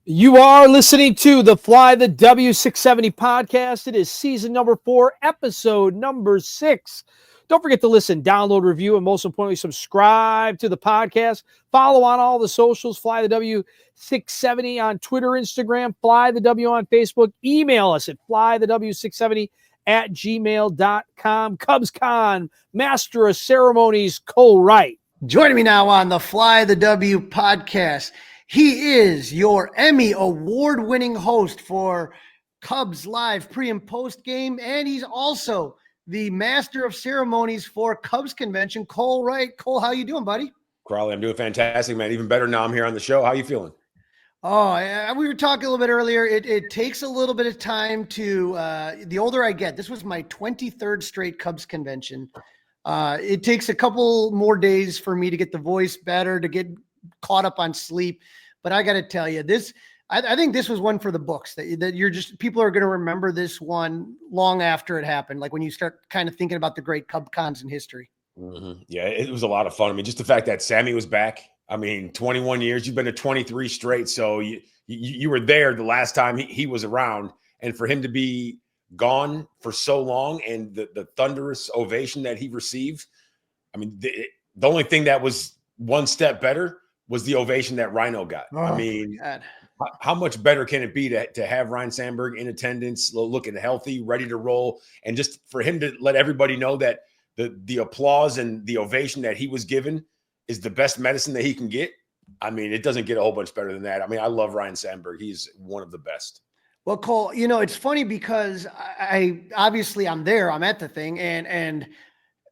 You are listening to the Fly the W670 podcast. It is season number 4, episode number 6. Don't forget to listen, download, review, and most importantly, subscribe to the podcast. Follow on all the socials, Fly the W670 on Twitter, Instagram, Fly the W on Facebook. Email us at flythew670@gmail.com. CubsCon, Master of Ceremonies, Cole Wright. Joining me now on the Fly the W podcast, he is your Emmy award-winning host for Cubs Live pre- and post-game, and he's also the Master of Ceremonies for Cubs Convention, Cole Wright. Cole, how you doing, buddy? Crawly, I'm doing fantastic, man. Even better now I'm here on the show. How you feeling? Oh, we were talking a little bit earlier. It takes a little bit of time to, the older I get, this was my 23rd straight Cubs Convention. It takes a couple more days for me to get the voice better, to get caught up on sleep. But I got to tell you, I think this was one for the books that you're just, people are going to remember this one long after it happened. Like when you start kind of thinking about the great Cub cons in history. Mm-hmm. Yeah, it was a lot of fun. I mean, just the fact that Sammy was back. I mean, 21 years, you've been to 23 straight. So you were there the last time he was around, and for him to be gone for so long and the thunderous ovation that he received. I mean, the only thing that was one step better was the ovation that Ryno got. Oh, I mean, how much better can it be to have Ryne Sandberg in attendance, looking healthy, ready to roll, and just for him to let everybody know that the applause and the ovation that he was given is the best medicine that he can get. I mean, it doesn't get a whole bunch better than that. I mean, I love Ryne Sandberg. He's one of the best. Well, Cole, it's funny because I'm there, I'm at the thing, and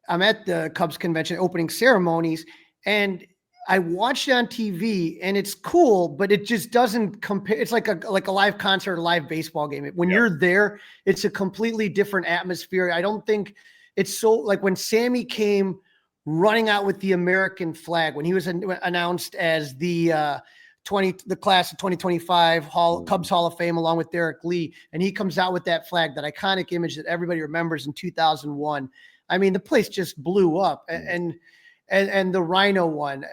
I'm at the Cubs convention opening ceremonies, and I watched it on TV, and it's cool, but it just doesn't compare. It's like a live concert, a live baseball game. When you're there, it's a completely different atmosphere. I don't think it's so like when Sammy came running out with the American flag, when he was announced as the class of 2025 Cubs Hall of Fame, along with Derek Lee, and he comes out with that flag, that iconic image that everybody remembers in 2001. I mean, the place just blew up, and the Ryno one,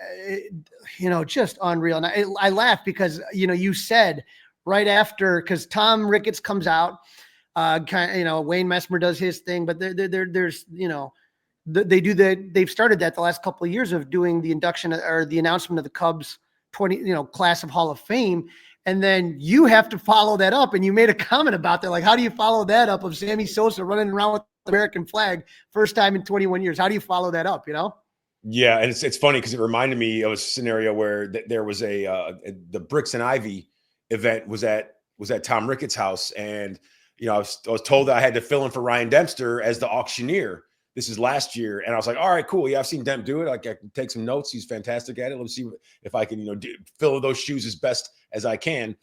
just unreal. And I laugh because, you said right after, because Tom Ricketts comes out, Wayne Messmer does his thing, but there's, they've started that the last couple of years of doing the induction or the announcement of the Cubs class of Hall of Fame. And then you have to follow that up. And you made a comment about that. Like, how do you follow that up of Sammy Sosa running around with the American flag first time in 21 years? How do you follow that up, Yeah, and it's funny because it reminded me of a scenario where there was the Bricks and Ivy event was at Tom Ricketts' house, and I was told that I had to fill in for Ryan Dempster as the auctioneer. This is last year, and I was like, all right, cool. Yeah, I've seen Demp do it. Like, I can take some notes. He's fantastic at it. Let's see if I can fill those shoes as best as I can.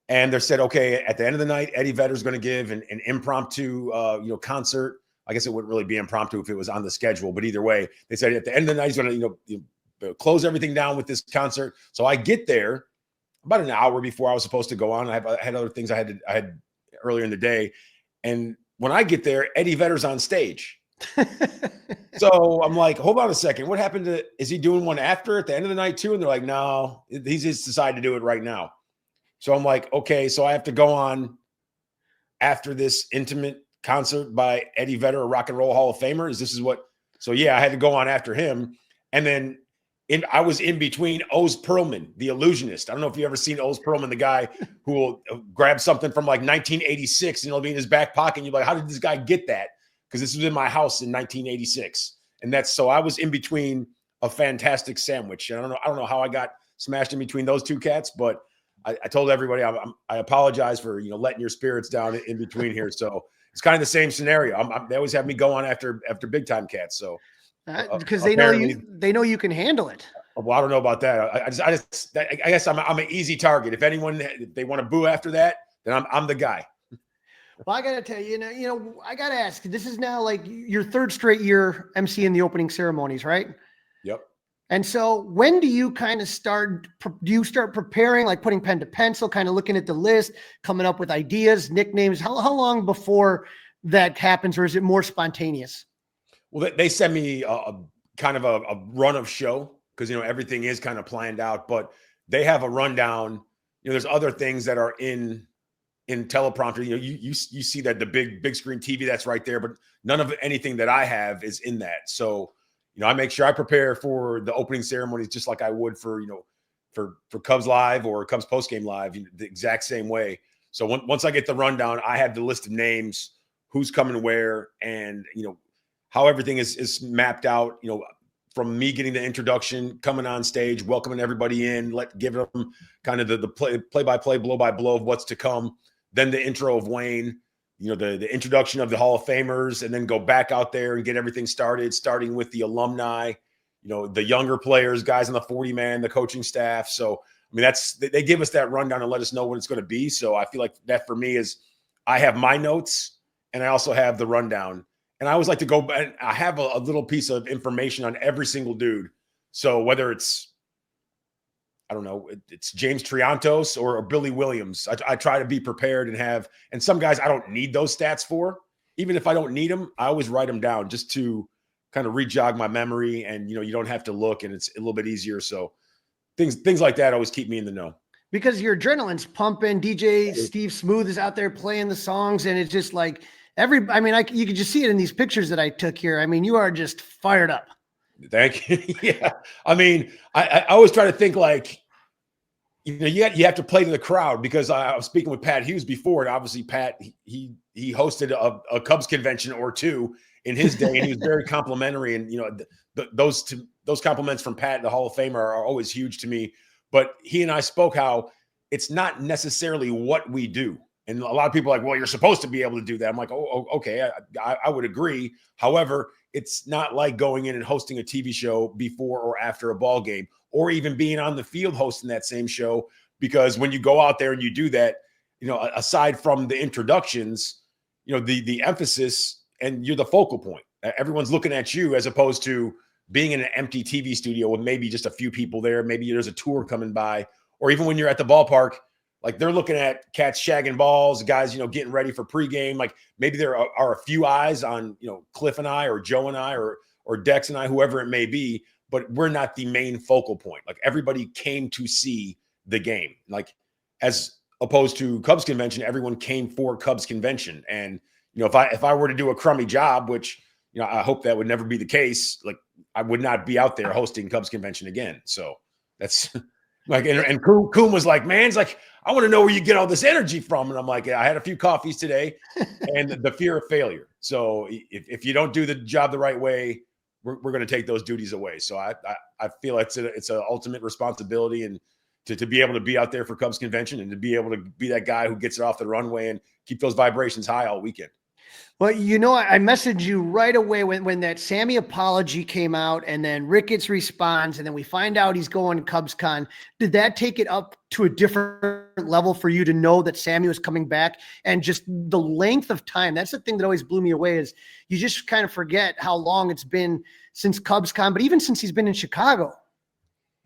And they said, okay, at the end of the night, Eddie Vedder's going to give an impromptu concert. I guess it wouldn't really be impromptu if it was on the schedule, but either way, they said at the end of the night, he's going to close everything down with this concert. So I get there about an hour before I was supposed to go on. I had other things I had earlier in the day. And when I get there, Eddie Vedder's on stage. So I'm like, hold on a second. What happened is he doing one after at the end of the night too? And they're like, no, he's just decided to do it right now. So I'm like, okay, so I have to go on after this intimate concert by Eddie Vedder, a Rock and Roll Hall of Famer. So yeah, I had to go on after him. And then I was in between Oz Perlman, the illusionist. I don't know if you ever seen Oz Perlman, the guy who will grab something from like 1986 and it'll be in his back pocket. And you're like, how did this guy get that? Because this was in my house in 1986. And so I was in between a fantastic sandwich. And I don't know how I got smashed in between those two cats, but I told everybody I apologize for letting your spirits down in between here. So it's kind of the same scenario. They always have me go on after big time cats. So because they know you can handle it. Well, I don't know about that. I guess I'm an easy target. If they want to boo after that, then I'm the guy. Well, I got to tell you, I got to ask, this is now like your third straight year emceeing the opening ceremonies, right? Yep. And so when do you kind of start preparing, like putting pen to pencil, kind of looking at the list, coming up with ideas, nicknames? How long before that happens, or is it more spontaneous? Well, they send me a kind of a run of show because, everything is kind of planned out, but they have a rundown there's other things that are in teleprompter. You see that the big screen TV that's right there, but none of anything that I have is in that. So, I make sure I prepare for the opening ceremonies just like I would for Cubs Live or Cubs postgame live, the exact same way. So once I get the rundown, I have the list of names, who's coming where, and how everything is mapped out. From me getting the introduction, coming on stage, welcoming everybody in, give them kind of the play-by-play, blow-by-blow of what's to come. Then the intro of Wayne, the introduction of the Hall of Famers, and then go back out there and get everything started, starting with the alumni, the younger players, guys on the 40-man, the coaching staff. So, they give us that rundown and let us know what it's going to be. So I feel like that for me is I have my notes and I also have the rundown. And I always like to go, and I have a little piece of information on every single dude. So whether it's, I don't know, it's James Triantos or Billy Williams, I try to be prepared and some guys I don't need those stats for. Even if I don't need them, I always write them down just to kind of re-jog my memory. And, you don't have to look, and it's a little bit easier. So things like that always keep me in the know. Because your adrenaline's pumping. DJ Steve Smooth is out there playing the songs, and it's just like, you could just see it in these pictures that I took here. You are just fired up. Thank you. Yeah. I always try to think like, you have to play to the crowd, because I was speaking with Pat Hughes before, and obviously Pat, he hosted a Cubs convention or two in his day, and he was very complimentary. And, those compliments from Pat, the Hall of Famer, are always huge to me. But he and I spoke how it's not necessarily what we do. And a lot of people are like, well, you're supposed to be able to do that. I'm like, oh okay, I would agree. However, it's not like going in and hosting a TV show before or after a ball game, or even being on the field hosting that same show. Because when you go out there and you do that, aside from the introductions, the emphasis, and you're the focal point. Everyone's looking at you, as opposed to being in an empty TV studio with maybe just a few people there. Maybe there's a tour coming by, or even when you're at the ballpark, like they're looking at cats shagging balls, guys, getting ready for pregame. Like maybe there are a few eyes on, Cliff and I, or Joe and I, or Dex and I, whoever it may be, but we're not the main focal point. Like everybody came to see the game, like as opposed to Cubs convention, everyone came for Cubs convention. And, if I were to do a crummy job, which, I hope that would never be the case, like I would not be out there hosting Cubs convention again. So that's like, and Coom was like, man, it's like, I want to know where you get all this energy from. And I'm like, I had a few coffees today, and the fear of failure. So if you don't do the job the right way, we're going to take those duties away. So I feel it's an ultimate responsibility, and to be able to be out there for Cubs convention, and to be able to be that guy who gets it off the runway and keep those vibrations high all weekend. Well, I messaged you right away when that Sammy apology came out, and then Ricketts responds, and then we find out he's going to CubsCon. Did that take it up to a different level for you to know that Sammy was coming back, and just the length of time? That's the thing that always blew me away, is you just kind of forget how long it's been since CubsCon, but even since he's been in Chicago.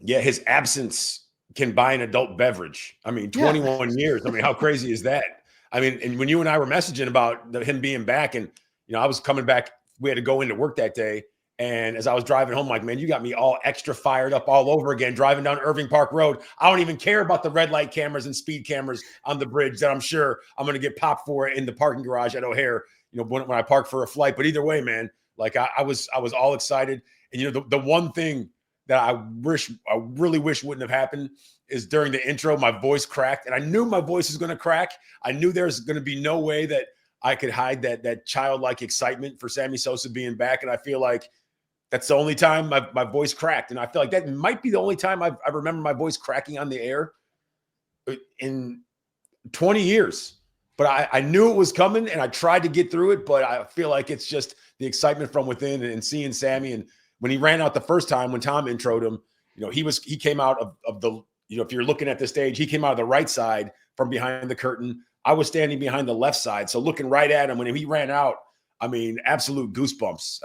Yeah, his absence can buy an adult beverage. 21 years. How crazy is that? And when you and I were messaging about him being back, and, I was coming back, we had to go into work that day. And as I was driving home, like, man, you got me all extra fired up all over again, driving down Irving Park Road. I don't even care about the red light cameras and speed cameras on the bridge that I'm sure I'm going to get popped for in the parking garage at O'Hare, when I park for a flight. But either way, man, like I was all excited. And, the one thing that I really wish wouldn't have happened is during the intro, my voice cracked, and I knew my voice was going to crack. I knew there's going to be no way that I could hide that childlike excitement for Sammy Sosa being back. And I feel like that's the only time my voice cracked. And I feel like that might be the only time I remember my voice cracking on the air in 20 years. But I knew it was coming, and I tried to get through it. But I feel like it's just the excitement from within, and seeing Sammy. And when he ran out the first time, when Tom introed him, he came out of the, if you're looking at the stage, he came out of the right side from behind the curtain. I was standing behind the left side. So looking right at him when he ran out, absolute goosebumps.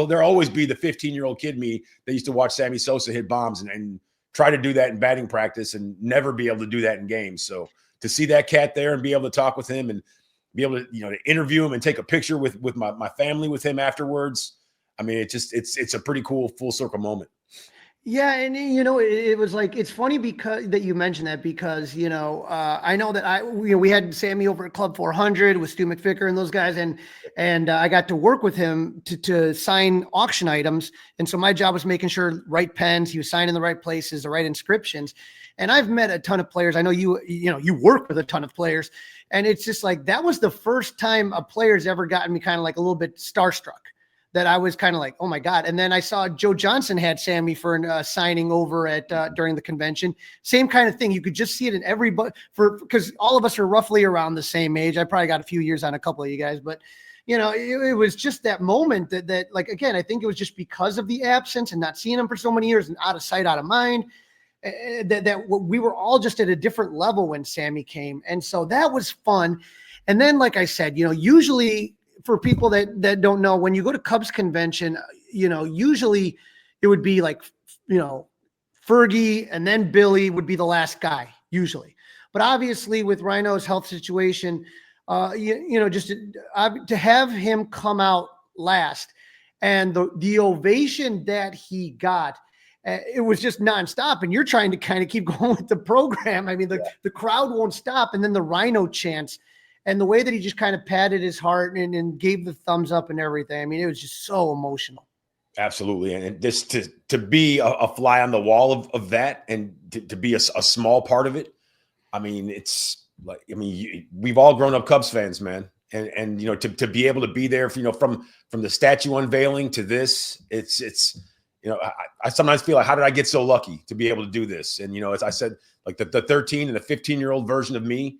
There'll always be the 15-year-old kid me that used to watch Sammy Sosa hit bombs and try to do that in batting practice and never be able to do that in games. So to see that cat there and be able to talk with him and be able to, to interview him and take a picture with my family with him afterwards. It's a pretty cool full circle moment. Yeah, and it was like, it's funny because that you mentioned that, because I know that we had Sammy over at Club 400 with Stu McVicker and those guys, and I got to work with him to sign auction items, and so my job was making sure right pens, he was signing the right places, the right inscriptions. And I've met a ton of players. I know you work with a ton of players, and it's just like, that was the first time a player's ever gotten me kind of like a little bit starstruck, that I was kind of like, oh my God. And then I saw Joe Johnson had Sammy for a signing over at during the convention. Same kind of thing. You could just see it in everybody, because all of us are roughly around the same age. I probably got a few years on a couple of you guys, but it was just that moment that like, again, I think it was just because of the absence and not seeing him for so many years and out of sight, out of mind, that we were all just at a different level when Sammy came. And so that was fun. And then, like I said, usually, for people that don't know, when you go to Cubs convention, usually it would be like, Fergie and then Billy would be the last guy usually. But obviously with Ryno's health situation, just to have him come out last, and the ovation that he got, it was just nonstop. And you're trying to kind of keep going with the program. I mean, the crowd won't stop. And then the Ryno chants, and the way that he just kind of patted his heart and gave the thumbs up and everything. I mean, it was just so emotional. Absolutely. And just to be a fly on the wall of that, and to be a small part of it. I mean, it's like, we've all grown up Cubs fans, man. And to be able to be there, from the statue unveiling to this, it's I sometimes feel like, how did I get so lucky to be able to do this? And, as I said, like the 13 and the 15-year-old version of me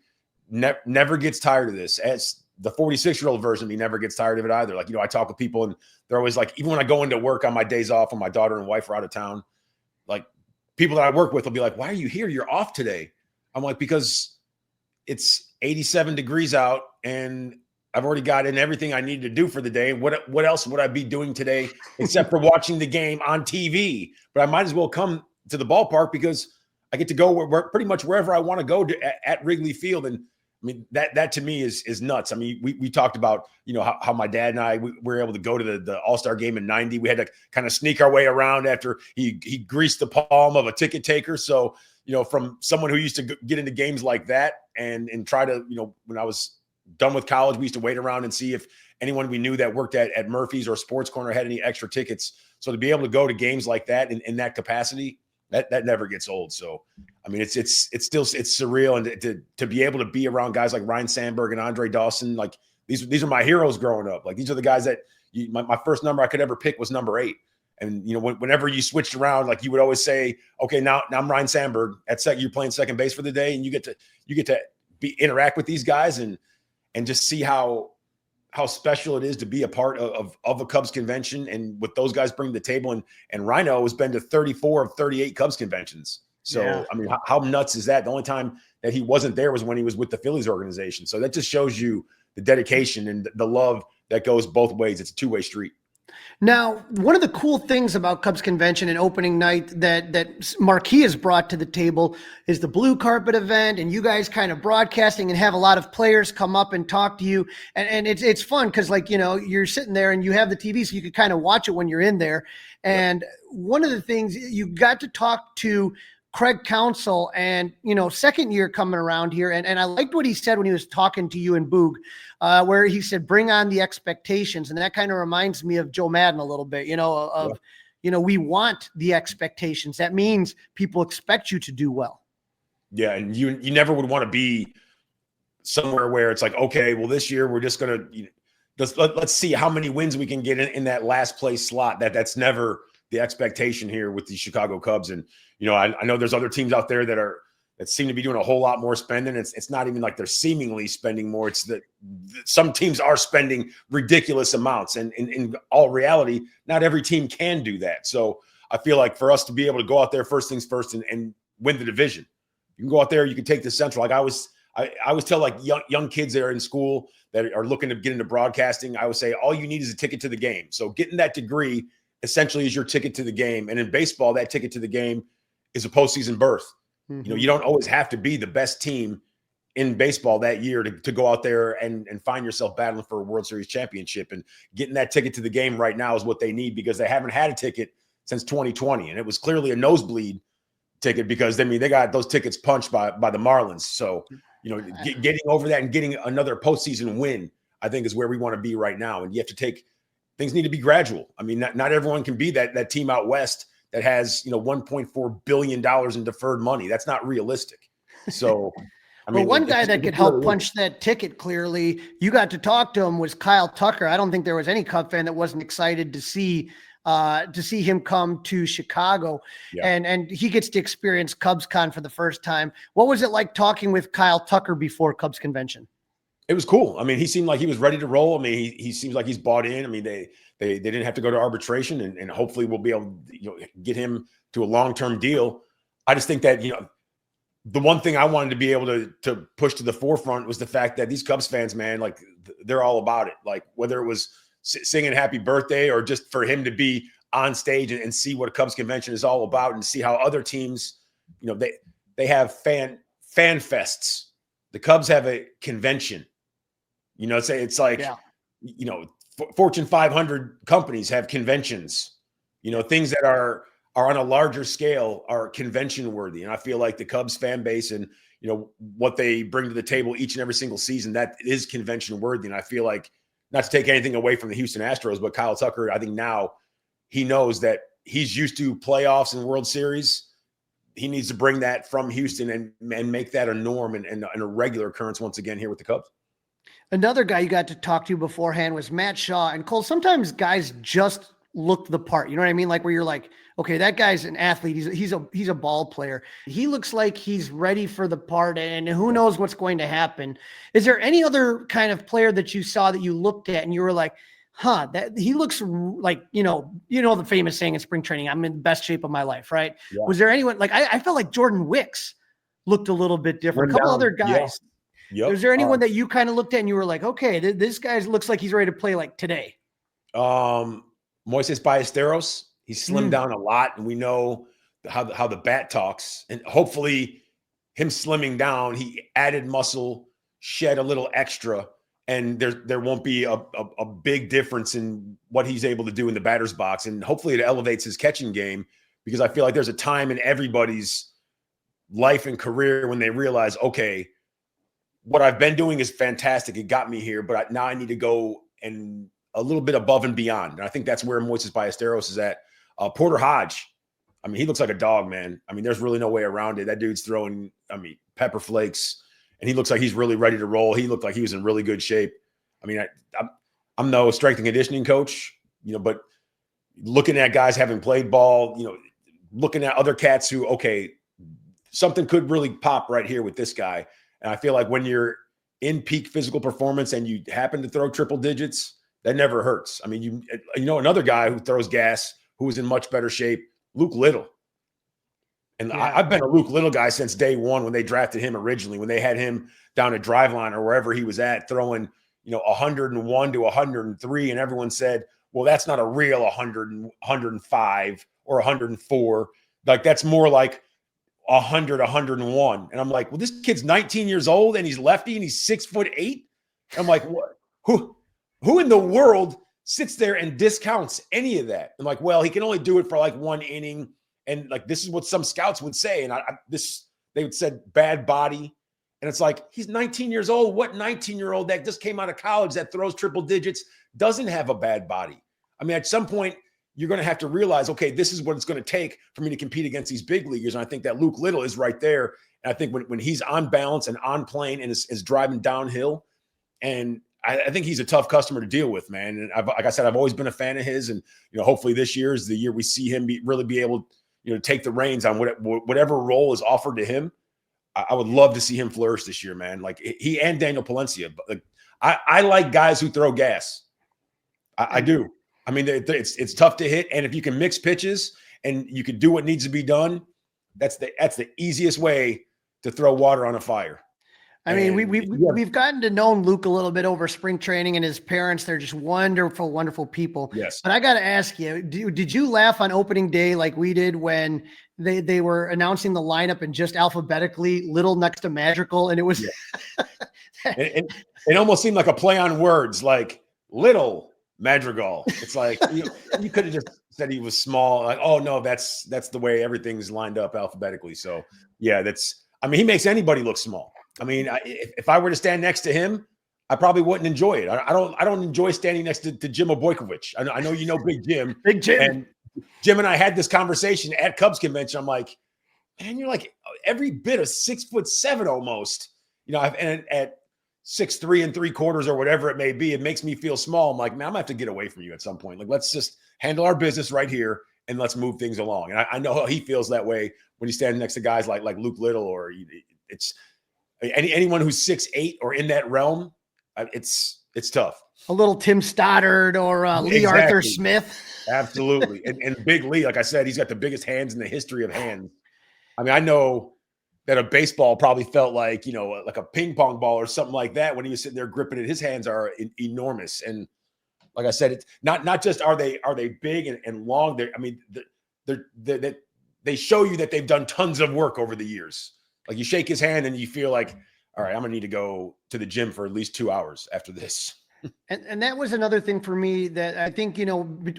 never gets tired of this. As the 46-year-old version of me never gets tired of it either. Like, I talk with people, and they're always like, even when I go into work on my days off when my daughter and wife are out of town, like, people that I work with will be like, why are you here? You're off today. I'm like, because it's 87 degrees out and I've already got in everything I need to do for the day. What else would I be doing today except for watching the game on TV? But I might as well come to the ballpark because I get to go pretty much wherever I want to go at Wrigley Field. And I mean, that to me is nuts. I mean, we talked about, how my dad and I, we were able to go to the All-Star game in 90. We had to kind of sneak our way around after he greased the palm of a ticket taker. So, from someone who used to get into games like that and try to, when I was done with college, we used to wait around and see if anyone we knew that worked at Murphy's or Sports Corner had any extra tickets. So to be able to go to games like that in that capacity, that never gets old. So, I mean, it's surreal. And to be able to be around guys like Ryne Sandberg and Andre Dawson, like these are my heroes growing up. Like, these are the guys that my first number I could ever pick was number 8. And, whenever you switched around, like, you would always say, okay, now I'm Ryne Sandberg at second, you're playing second base for the day. And you get to interact with these guys and just see how special it is to be a part of a Cubs convention and what those guys bring to the table. And Ryno has been to 34 of 38 Cubs conventions. So, yeah. I mean, how nuts is that? The only time that he wasn't there was when he was with the Phillies organization. So that just shows you the dedication and the love that goes both ways. It's a two-way street. Now, one of the cool things about Cubs convention and opening night that Marquee has brought to the table is the blue carpet event, and you guys kind of broadcasting and have a lot of players come up and talk to you. And it's fun because, like, you're sitting there and you have the TV, so you could kind of watch it when you're in there. And one of the things, you got to talk to Craig Counsell, and second year coming around here, and I liked what he said when he was talking to you and Boog, where he said, bring on the expectations. And that kind of reminds me of Joe Madden a little bit, we want the expectations. That means people expect you to do well. Yeah. And you never would want to be somewhere where it's like, okay, well, this year we're just going to, let's see how many wins we can get in that last place slot. That's never the expectation here with the Chicago Cubs. And, I know there's other teams out there that seem to be doing a whole lot more spending. It's not even like they're seemingly spending more. It's that some teams are spending ridiculous amounts. And in all reality, not every team can do that. So I feel like for us to be able to go out there first things first and win the division, you can go out there, you can take the Central. Like I always tell like young kids that are in school that are looking to get into broadcasting, I would say all you need is a ticket to the game. So getting that degree essentially is your ticket to the game. And in baseball, that ticket to the game is a postseason berth. Mm-hmm. You don't always have to be the best team in baseball that year to go out there and find yourself battling for a World Series championship. And getting that ticket to the game right now is what they need, because they haven't had a ticket since 2020. And it was clearly a nosebleed ticket because, I mean, they got those tickets punched by the Marlins. So, you know, getting over that and getting another postseason win, I think is where we want to be right now. And you have to things need to be gradual. I mean, not everyone can be that team out West that has, you know, $1.4 billion in deferred money. That's not realistic. So, I mean, one guy that could help punch that ticket clearly, you got to talk to him, was Kyle Tucker. I don't think there was any Cub fan that wasn't excited to see him come to Chicago. Yeah. And he gets to experience CubsCon for the first time. What was it like talking with Kyle Tucker before Cubs convention? It was cool. I mean, he seemed like he was ready to roll. I mean, he seems like he's bought in. I mean, they didn't have to go to arbitration, and hopefully we'll be able to, you know, get him to a long-term deal. I just think that, you know, the one thing I wanted to be able to push to the forefront was the fact that these Cubs fans, man, like they're all about it. Like whether it was singing happy birthday or just for him to be on stage and see what a Cubs convention is all about and see how other teams, you know, they have fan fests. The Cubs have a convention. You know, it's like, you know, Fortune 500 companies have conventions. You know, things that are on a larger scale are convention worthy. And I feel like the Cubs fan base and, you know, what they bring to the table each and every single season, that is convention worthy. And I feel like, not to take anything away from the Houston Astros, but Kyle Tucker, I think now he knows that he's used to playoffs and World Series. He needs to bring that from Houston and make that a norm and a regular occurrence once again here with the Cubs. Another guy you got to talk to beforehand was Matt Shaw. And Cole, sometimes guys just look the part. You know what I mean? Like where you're like, okay, that guy's an athlete. He's a ball player. He looks like he's ready for the part, and who knows what's going to happen. Is there any other kind of player that you saw that you looked at and you were like, that he looks like, you know, the famous saying in spring training, I'm in the best shape of my life, right? Yeah. Was there anyone like, I felt like Jordan Wicks looked a little bit different. A couple other guys. Yeah. Yep. Was there anyone that you kind of looked at and you were like, okay, this guy looks like he's ready to play like today? Moises Ballesteros, he's slimmed down a lot, and we know how the bat talks. And hopefully, him slimming down, he added muscle, shed a little extra, and there won't be a big difference in what he's able to do in the batter's box. And hopefully, it elevates his catching game, because I feel like there's a time in everybody's life and career when they realize, okay, what I've been doing is fantastic. It got me here, but now I need to go and a little bit above and beyond. And I think that's where Moises Ballesteros is at. Porter Hodge, I mean, he looks like a dog, man. I mean, there's really no way around it. That dude's throwing, I mean, pepper flakes, and he looks like he's really ready to roll. He looked like he was in really good shape. I mean, I'm no strength and conditioning coach, you know, but looking at guys having played ball, you know, looking at other cats who, okay, something could really pop right here with this guy. And I feel like when you're in peak physical performance and you happen to throw triple digits, that never hurts. I mean, you know, another guy who throws gas, who was in much better shape, Luke Little. And I've been a Luke Little guy since day one when they drafted him originally, when they had him down at Driveline or wherever he was at, throwing, you know, 101 to 103. And everyone said, well, that's not a real 100, 105 or 104. Like, that's more like 100, 101. And I'm like, well, this kid's 19 years old and he's lefty and he's 6'8". I'm like, what? Who in the world sits there and discounts any of that? I'm like, well, he can only do it for like one inning. And like, this is what some scouts would say. And they would said bad body. And it's like, he's 19 years old. What 19-year-old that just came out of college that throws triple digits doesn't have a bad body? I mean, at some point, you're going to have to realize, okay, this is what it's going to take for me to compete against these big leaguers. And I think that Luke Little is right there. And I think when he's on balance and on plane and is driving downhill, and I think he's a tough customer to deal with, man. And like I said, I've always been a fan of his. And, you know, hopefully this year is the year we see him really be able, you know, take the reins on whatever role is offered to him. I would love to see him flourish this year, man. Like he and Daniel Palencia. But like, I like guys who throw gas. I do. I mean, it's tough to hit. And if you can mix pitches and you can do what needs to be done, that's the easiest way to throw water on a fire. I mean, we've gotten to know Luke a little bit over spring training, and his parents, they're just wonderful, wonderful people. Yes. But I got to ask you, did you laugh on opening day like we did when they were announcing the lineup and just alphabetically, Little next to Magical, and it was and it almost seemed like a play on words, like Little Madrigal. It's like you could have just said he was small. Like, oh no, that's the way everything's lined up alphabetically. So yeah, he makes anybody look small. I mean, if I were to stand next to him, I probably wouldn't enjoy it. I don't enjoy standing next to Jim Obojkovic. I know you know Big Jim. Big Jim. And Jim and I had this conversation at Cubs convention. I'm like, man, you're like every bit of 6'7" almost. And at 6'3 3/4" or whatever it may be, it makes me feel small. I'm like, man, I'm gonna have to get away from you at some point. Like, let's just handle our business right here and let's move things along. And I know how he feels that way when he's standing next to guys like Luke Little, or it's anyone who's 6'8" or in that realm. It's tough. A little Tim Stoddard or Lee Arthur Smith. Absolutely. And Big Lee, like I said, he's got the biggest hands in the history of hands. I mean, I know that a baseball probably felt like, like a ping pong ball or something like that when he was sitting there gripping it. His hands are enormous. And like I said, it's not just are they big and long. They show you that they've done tons of work over the years. Like you shake his hand and you feel like, all right, I'm gonna need to go to the gym for at least 2 hours after this. And that was another thing for me that I think,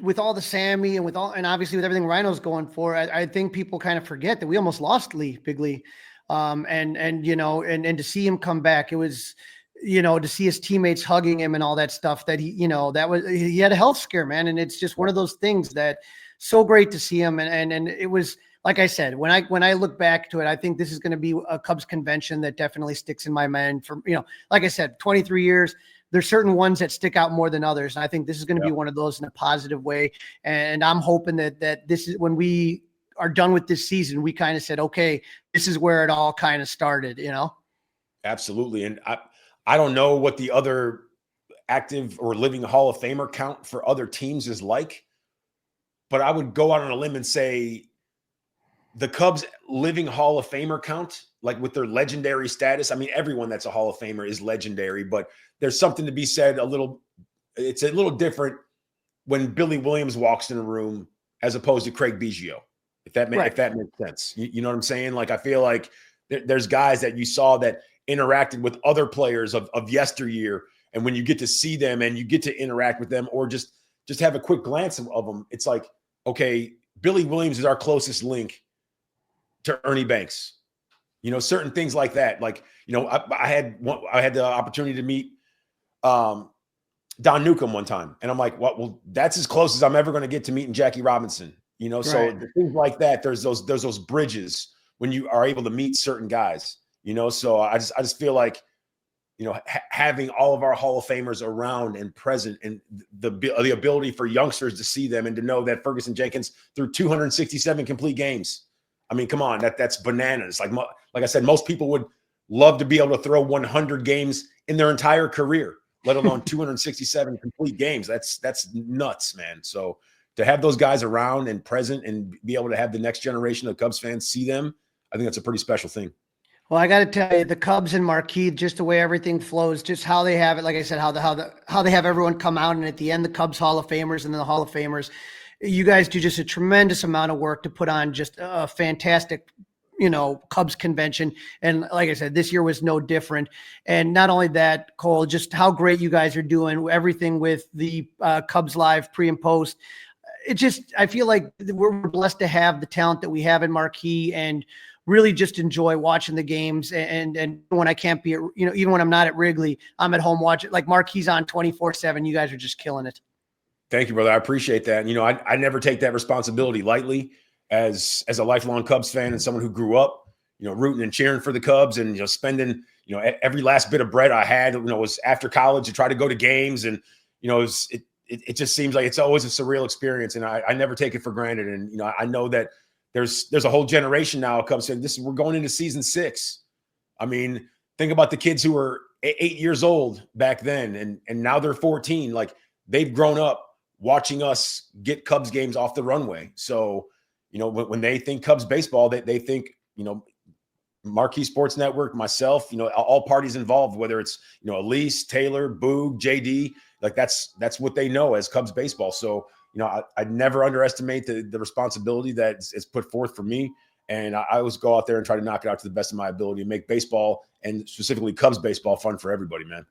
with all the Sammy and and obviously with everything Ryno's going for, I think people kind of forget that we almost lost Big Lee. And to see him come back, it was, to see his teammates hugging him and all that stuff that he had a health scare, man. And it's just one of those things that so great to see him. And it was, like I said, when I look back to it, I think this is going to be a Cubs convention that definitely sticks in my mind for, like I said, 23 years. There's certain ones that stick out more than others. And I think this is going to be one of those in a positive way. And I'm hoping that this is when we are done with this season, we kind of said, okay, this is where it all kind of started, Absolutely. And I don't know what the other active or living Hall of Famer count for other teams is like, but I would go out on a limb and say the Cubs living Hall of Famer count, like with their legendary status. I mean, everyone that's a Hall of Famer is legendary, but there's something to be said it's a little different when Billy Williams walks in a room as opposed to Craig Biggio, if that makes sense. You know what I'm saying? Like, I feel like there's guys that you saw that interacted with other players of yesteryear. And when you get to see them and you get to interact with them or just have a quick glance of them, it's like, okay, Billy Williams is our closest link to Ernie Banks. Certain things like that. Like, I had the opportunity to meet Don Newcomb one time, and I'm like, well, that's as close as I'm ever going to get to meeting Jackie Robinson. So things like that. There's those bridges when you are able to meet certain guys. So I just feel like, having all of our Hall of Famers around and present, and the ability for youngsters to see them and to know that Ferguson Jenkins threw 267 complete games. I mean, come on, that's bananas. Like I said, most people would love to be able to throw 100 games in their entire career, let alone 267 complete games. That's nuts, man. So to have those guys around and present and be able to have the next generation of Cubs fans see them, I think that's a pretty special thing. Well, I got to tell you, the Cubs and Marquee, just the way everything flows, just how they have it. Like I said, how they have everyone come out, and at the end, the Cubs Hall of Famers and then the Hall of Famers. You guys do just a tremendous amount of work to put on just a fantastic, Cubs convention. And like I said, this year was no different. And not only that, Cole, just how great you guys are doing everything with the Cubs Live pre and post. I feel like we're blessed to have the talent that we have in Marquee and really just enjoy watching the games. And when I can't be, even when I'm not at Wrigley, I'm at home watching. Like Marquee's on 24/7. You guys are just killing it. Thank you, brother. I appreciate that. And, I never take that responsibility lightly as a lifelong Cubs fan and someone who grew up, rooting and cheering for the Cubs and, spending, every last bit of bread I had, was after college to try to go to games. And, it just seems like it's always a surreal experience. And I never take it for granted. And, I know that there's a whole generation now of Cubs saying we're going into season 6. I mean, think about the kids who were 8 years old back then. And now they're 14. Like, they've grown up watching us get Cubs games off the runway. So, when they think Cubs baseball, they think, Marquee Sports Network, myself, all parties involved, whether it's, Elise, Taylor, Boog, JD, like that's what they know as Cubs baseball. So, I never underestimate the responsibility that is put forth for me. And I always go out there and try to knock it out to the best of my ability and make baseball and specifically Cubs baseball fun for everybody, man.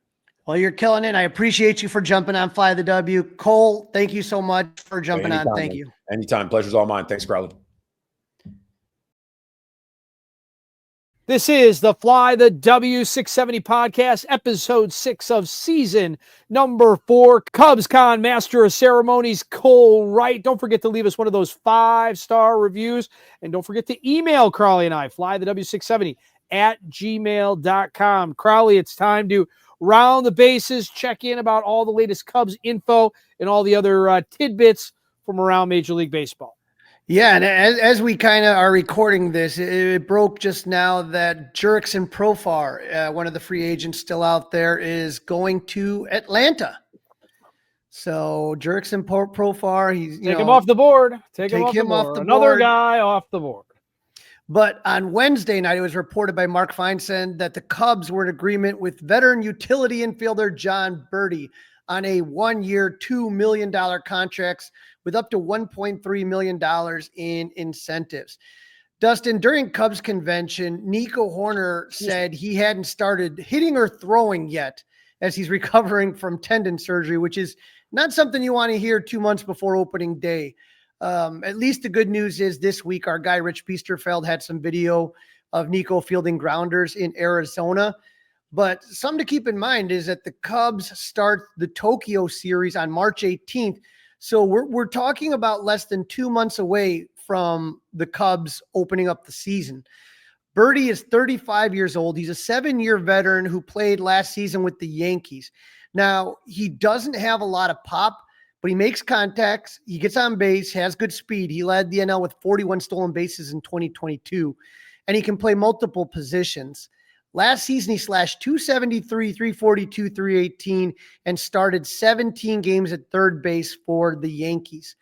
Well, you're killing it. I appreciate you for jumping on Fly the W. Cole, thank you so much for jumping on. Thank you. Anytime. Pleasure's all mine. Thanks, Crawly. This is the Fly the W670 podcast, episode 6 of season number 4. Cubs Con Master of Ceremonies, Cole Wright. Don't forget to leave us one of those 5-star reviews. And don't forget to email Crawly and I, flythew670@gmail.com. Crawly, it's time to round the bases, check in about all the latest Cubs info and all the other tidbits from around Major League Baseball. Yeah, and as we kind of are recording this, it broke just now that Jurickson Profar, one of the free agents still out there, is going to Atlanta. So Jurickson Profar, he's take him off the board. Take him off the board. Another guy off the board. But on Wednesday night, it was reported by Mark Feinsand that the Cubs were in agreement with veteran utility infielder Jon Berti on a 1-year, $2 million contracts with up to $1.3 million in incentives. Dustin, during Cubs convention, Nico Hoerner said he hadn't started hitting or throwing yet as he's recovering from tendon surgery, which is not something you want to hear 2 months before opening day. At least the good news is this week, our guy Rich Biesterfeld had some video of Nico fielding grounders in Arizona. But something to keep in mind is that the Cubs start the Tokyo series on March 18th. So we're talking about less than 2 months away from the Cubs opening up the season. Berti is 35 years old. He's a 7-year veteran who played last season with the Yankees. Now, he doesn't have a lot of pop, but he makes contacts. He gets on base, has good speed. He led the NL with 41 stolen bases in 2022, and he can play multiple positions. Last season, he slashed 273, 342, 318, and started 17 games at third base for the Yankees.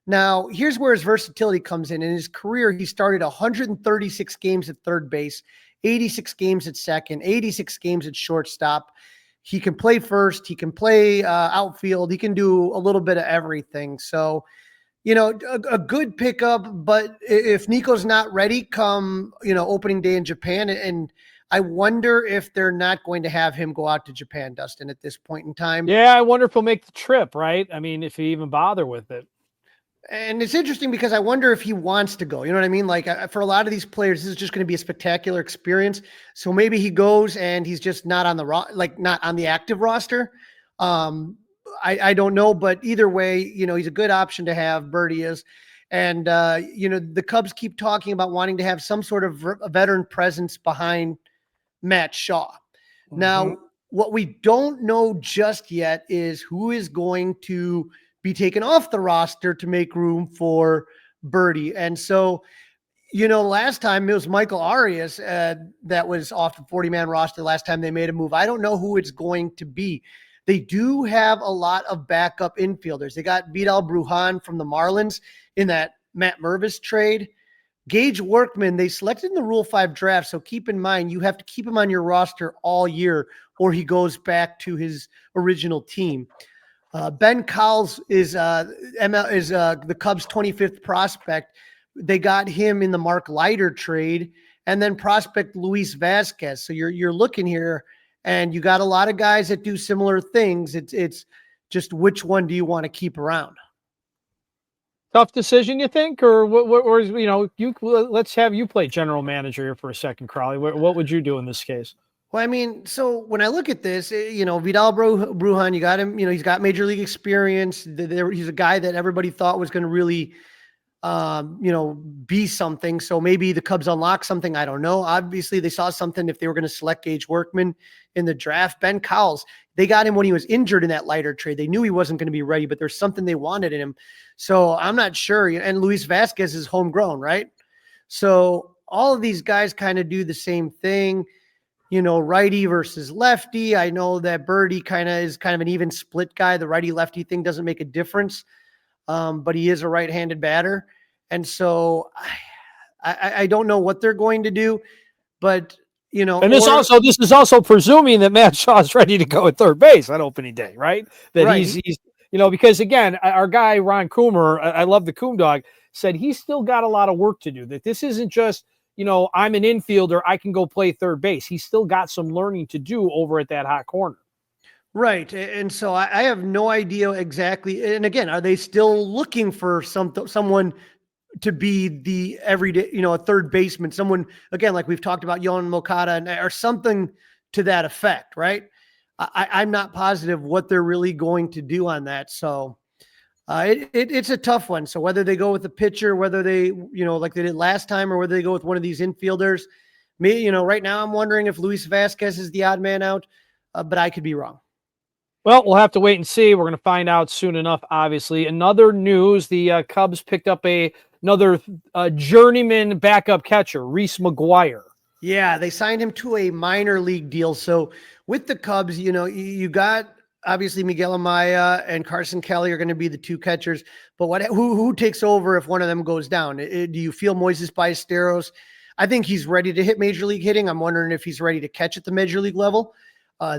Now, here's where his versatility comes in. In his career, he started 136 games at third base, 86 games at second, 86 games at shortstop. He can play first. He can play outfield. He can do a little bit of everything. So, a good pickup. But if Nico's not ready come, opening day in Japan, and I wonder if they're not going to have him go out to Japan, Dustin, at this point in time. Yeah, I wonder if he'll make the trip, right? I mean, if he even bother with it. And it's interesting because I wonder if he wants to go. You know what I mean? Like for a lot of these players, this is just going to be a spectacular experience. So maybe he goes and he's just not on the not on the active roster. I don't know, but either way, he's a good option to have. Berti is. And, the Cubs keep talking about wanting to have some sort of a veteran presence behind Matt Shaw. Mm-hmm. Now, what we don't know just yet is who is going to be taken off the roster to make room for Berti. And so, last time it was Michael Arias that was off the 40-man roster last time they made a move. I don't know who it's going to be. They do have a lot of backup infielders. They got Vidal Brujan from the Marlins in that Matt Mervis trade. Gage Workman, they selected in the Rule 5 draft, so keep in mind you have to keep him on your roster all year or he goes back to his original team. Ben Cowles is the Cubs' 25th prospect. They got him in the Mark Leiter trade, and then prospect Luis Vasquez. So you're looking here, and you got a lot of guys that do similar things. It's just which one do you want to keep around? Tough decision, you think, or let's have you play general manager here for a second, Crawly. What would you do in this case? Well, I mean, so when I look at this, Vidal Brujan, you got him, he's got major league experience. He's a guy that everybody thought was going to really, be something. So maybe the Cubs unlock something. I don't know. Obviously, they saw something if they were going to select Gage Workman in the draft. Ben Cowles, they got him when he was injured in that Leiter trade. They knew he wasn't going to be ready, but there's something they wanted in him. So I'm not sure. And Luis Vasquez is homegrown, right? So all of these guys kind of do the same thing. Righty versus lefty. I know that Berti is kind of an even split guy. The righty lefty thing doesn't make a difference, but he is a right-handed batter. And so I don't know what they're going to do, but and this is also presuming that Matt Shaw's ready to go at third base on opening day, right? That right. he's because again, our guy Ron Coomer, I love the Coom Dog, said he's still got a lot of work to do. That this isn't just I'm an infielder, I can go play third base. He's still got some learning to do over at that hot corner. Right. And so I have no idea exactly. And again, are they still looking for someone to be the everyday, a third baseman, someone, again, like we've talked about Yohan Moncada or something to that effect, right? I'm not positive what they're really going to do on that. So it's a tough one. So whether they go with the pitcher, whether they, like they did last time, or whether they go with one of these infielders, right now I'm wondering if Luis Vasquez is the odd man out, but I could be wrong. Well, we'll have to wait and see. We're going to find out soon enough, obviously. Another news, the Cubs picked up another journeyman backup catcher, Reese McGuire. Yeah, they signed him to a minor league deal. So with the Cubs, you got obviously Miguel Amaya and Carson Kelly are going to be the two catchers. But who takes over if one of them goes down? Do you feel Moises Ballesteros? I think he's ready to hit major league hitting. I'm wondering if he's ready to catch at the major league level.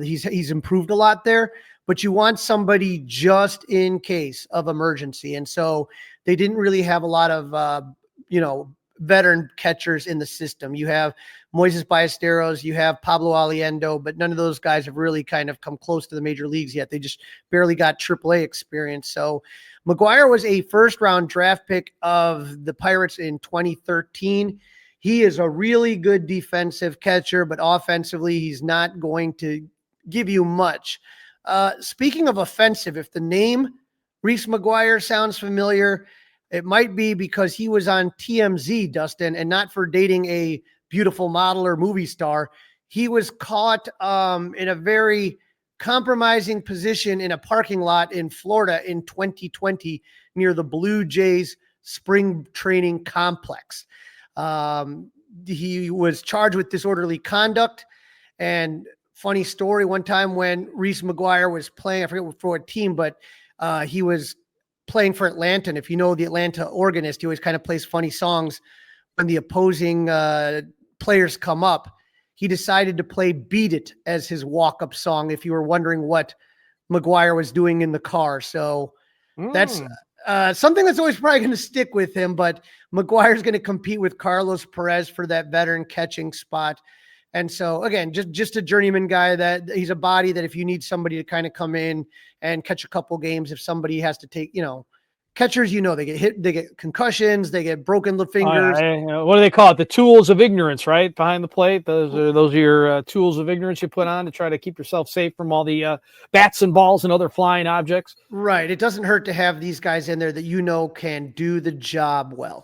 He's improved a lot there, but you want somebody just in case of emergency. And so they didn't really have a lot of, veteran catchers in the system. You have Moises Ballesteros, you have Pablo Aliendo, but none of those guys have really kind of come close to the major leagues yet. They just barely got AAA experience. So McGuire was a first-round draft pick of the Pirates in 2013. He is a really good defensive catcher, but offensively, he's not going to give you much. Speaking of offensive, if the name Reese McGuire sounds familiar, it might be because he was on TMZ, Dustin, and not for dating a beautiful model or movie star. He was caught in a very compromising position in a parking lot in Florida in 2020 near the Blue Jays spring training complex. He was charged with disorderly conduct. And funny story, one time when Reese McGuire was playing, I forget for what team, but he was playing for Atlanta. And if you know the Atlanta organist, he always kind of plays funny songs when the opposing players come up. He decided to play Beat It as his walk-up song, if you were wondering what McGuire was doing in the car. So that's something that's always probably going to stick with him, but McGuire's going to compete with Carlos Perez for that veteran catching spot. And so again, just a journeyman guy that he's a body that if you need somebody to kind of come in and catch a couple games, if somebody has to take, catchers, they get hit, they get concussions, they get broken fingers. What do they call it? The tools of ignorance, right? Behind the plate. Those are your tools of ignorance you put on to try to keep yourself safe from all the bats and balls and other flying objects. Right. It doesn't hurt to have these guys in there that can do the job well.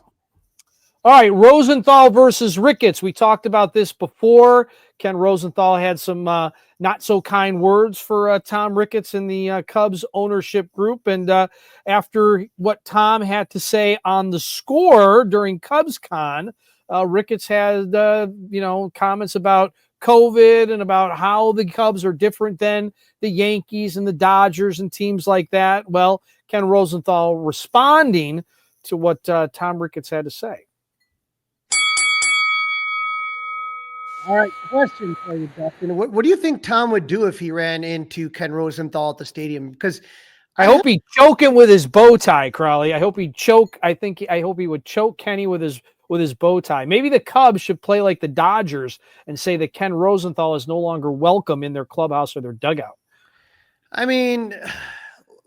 All right, Rosenthal versus Ricketts. We talked about this before. Ken Rosenthal had some not so kind words for Tom Ricketts in the Cubs ownership group. And after what Tom had to say on the score during Cubs Con, Ricketts had comments about COVID and about how the Cubs are different than the Yankees and the Dodgers and teams like that. Well, Ken Rosenthal responding to what Tom Ricketts had to say. All right, question for you, Dustin. What do you think Tom would do if he ran into Ken Rosenthal at the stadium? Because I hope he'd choke him with his bow tie, Crawly. I hope he'd choke. I hope he would choke Kenny with his bow tie. Maybe the Cubs should play like the Dodgers and say that Ken Rosenthal is no longer welcome in their clubhouse or their dugout. I mean,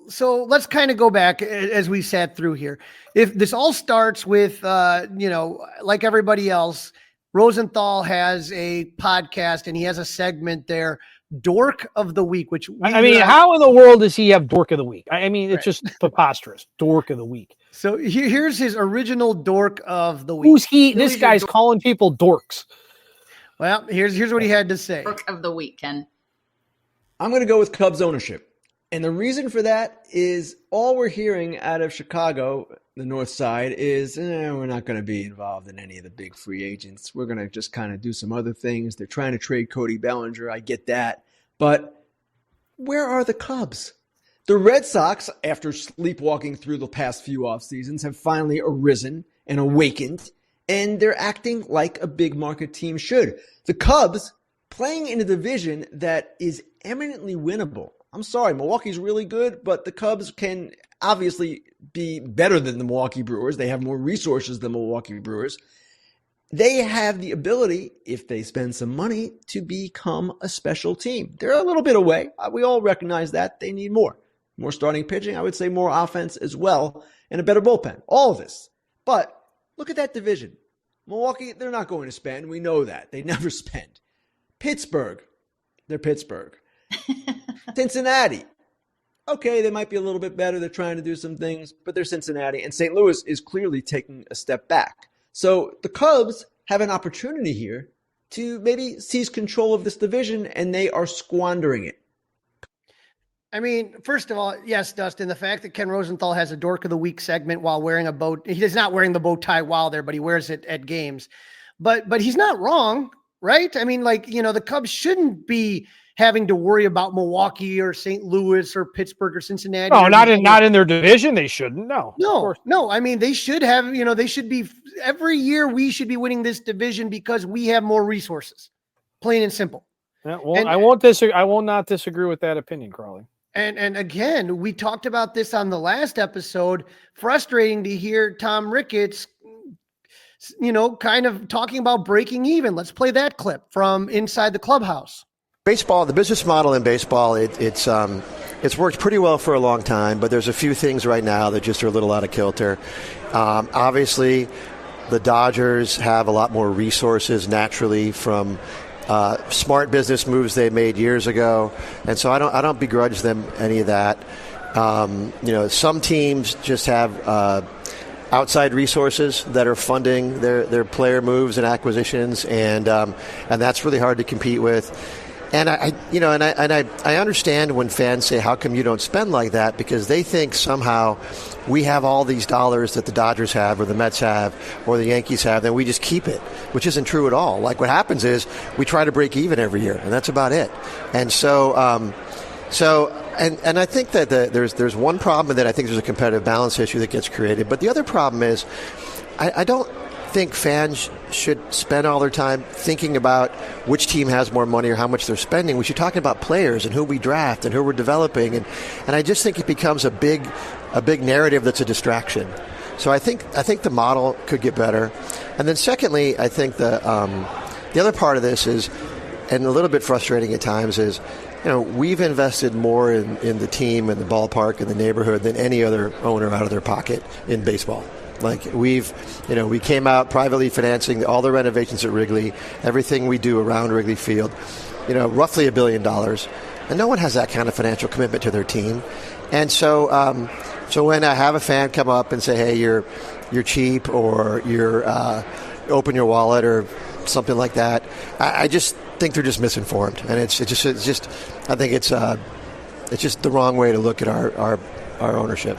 so let's kind of go back as we sat through here. If this all starts with, like everybody else, Rosenthal has a podcast and he has a segment there, Dork of the Week, which how in the world does he have Dork of the Week? I mean, it's just preposterous. Dork of the Week. So here's his original Dork of the Week. Who's he? This guy's calling people dorks. Well, here's what he had to say. Dork of the Week, Ken. I'm going to go with Cubs ownership. And the reason for that is all we're hearing out of Chicago, the north side, is we're not going to be involved in any of the big free agents. We're going to just kind of do some other things. They're trying to trade Cody Bellinger. I get that. But where are the Cubs? The Red Sox, after sleepwalking through the past few off seasons, have finally arisen and awakened, and they're acting like a big market team should. The Cubs, playing in a division that is eminently winnable. I'm sorry, Milwaukee's really good, but the Cubs can obviously be better than the Milwaukee Brewers. They have more resources than Milwaukee Brewers. they have the ability, if they spend some money, to become a special team. They're a little bit away. We all recognize that. They need more starting pitching. I would say more offense as well, and a better bullpen. All of this. But look at that division. Milwaukee, they're not going to spend. We know that. They never spend. Pittsburgh, they're Pittsburgh. Cincinnati, okay, they might be a little bit better. They're trying to do some things, but they're Cincinnati. And St. Louis is clearly taking a step back. So the Cubs have an opportunity here to maybe seize control of this division, and they are squandering it. I mean, first of all, yes, Dustin, the fact that Ken Rosenthal has a dork of the week segment while wearing a bow, he is not wearing the bow tie while there, but he wears it at games. But he's not wrong, right? I mean, like, the Cubs shouldn't be having to worry about Milwaukee or St. Louis or Pittsburgh or Cincinnati. No, not in their division. They shouldn't. No. I mean, they should have, they should be every year we should be winning this division because we have more resources, plain and simple. Yeah, well, I won't disagree. I will not disagree with that opinion, Crawly. And again, we talked about this on the last episode. Frustrating to hear Tom Ricketts, kind of talking about breaking even. Let's play that clip from inside the clubhouse. Baseball, the business model in baseball, it's worked pretty well for a long time, but there's a few things right now that just are a little out of kilter. Obviously, the Dodgers have a lot more resources naturally from smart business moves they made years ago, and so I don't begrudge them any of that. Some teams just have outside resources that are funding their player moves and acquisitions, and that's really hard to compete with. And I understand when fans say, "How come you don't spend like that?" Because they think somehow we have all these dollars that the Dodgers have, or the Mets have, or the Yankees have, then we just keep it, which isn't true at all. Like, what happens is we try to break even every year, and that's about it. And so I think that there's one problem, and that I think there's a competitive balance issue that gets created. But the other problem is I don't think fans should spend all their time thinking about which team has more money or how much they're spending. We should talk about players and who we draft and who we're developing, and I just think it becomes a big narrative that's a distraction. So I think the model could get better. And then secondly, I think the other part of this is, and a little bit frustrating at times, is we've invested more in the team and the ballpark and the neighborhood than any other owner out of their pocket in baseball. Like, we came out privately financing all the renovations at Wrigley, everything we do around Wrigley Field, roughly $1 billion. And no one has that kind of financial commitment to their team. And so when I have a fan come up and say, "Hey, you're cheap," or "You're open your wallet," or something like that, I just think they're just misinformed. And it's just I think it's just the wrong way to look at our ownership.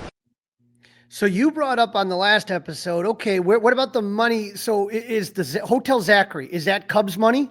So you brought up on the last episode, okay, what about the money? So is the Hotel Zachary, is that Cubs money?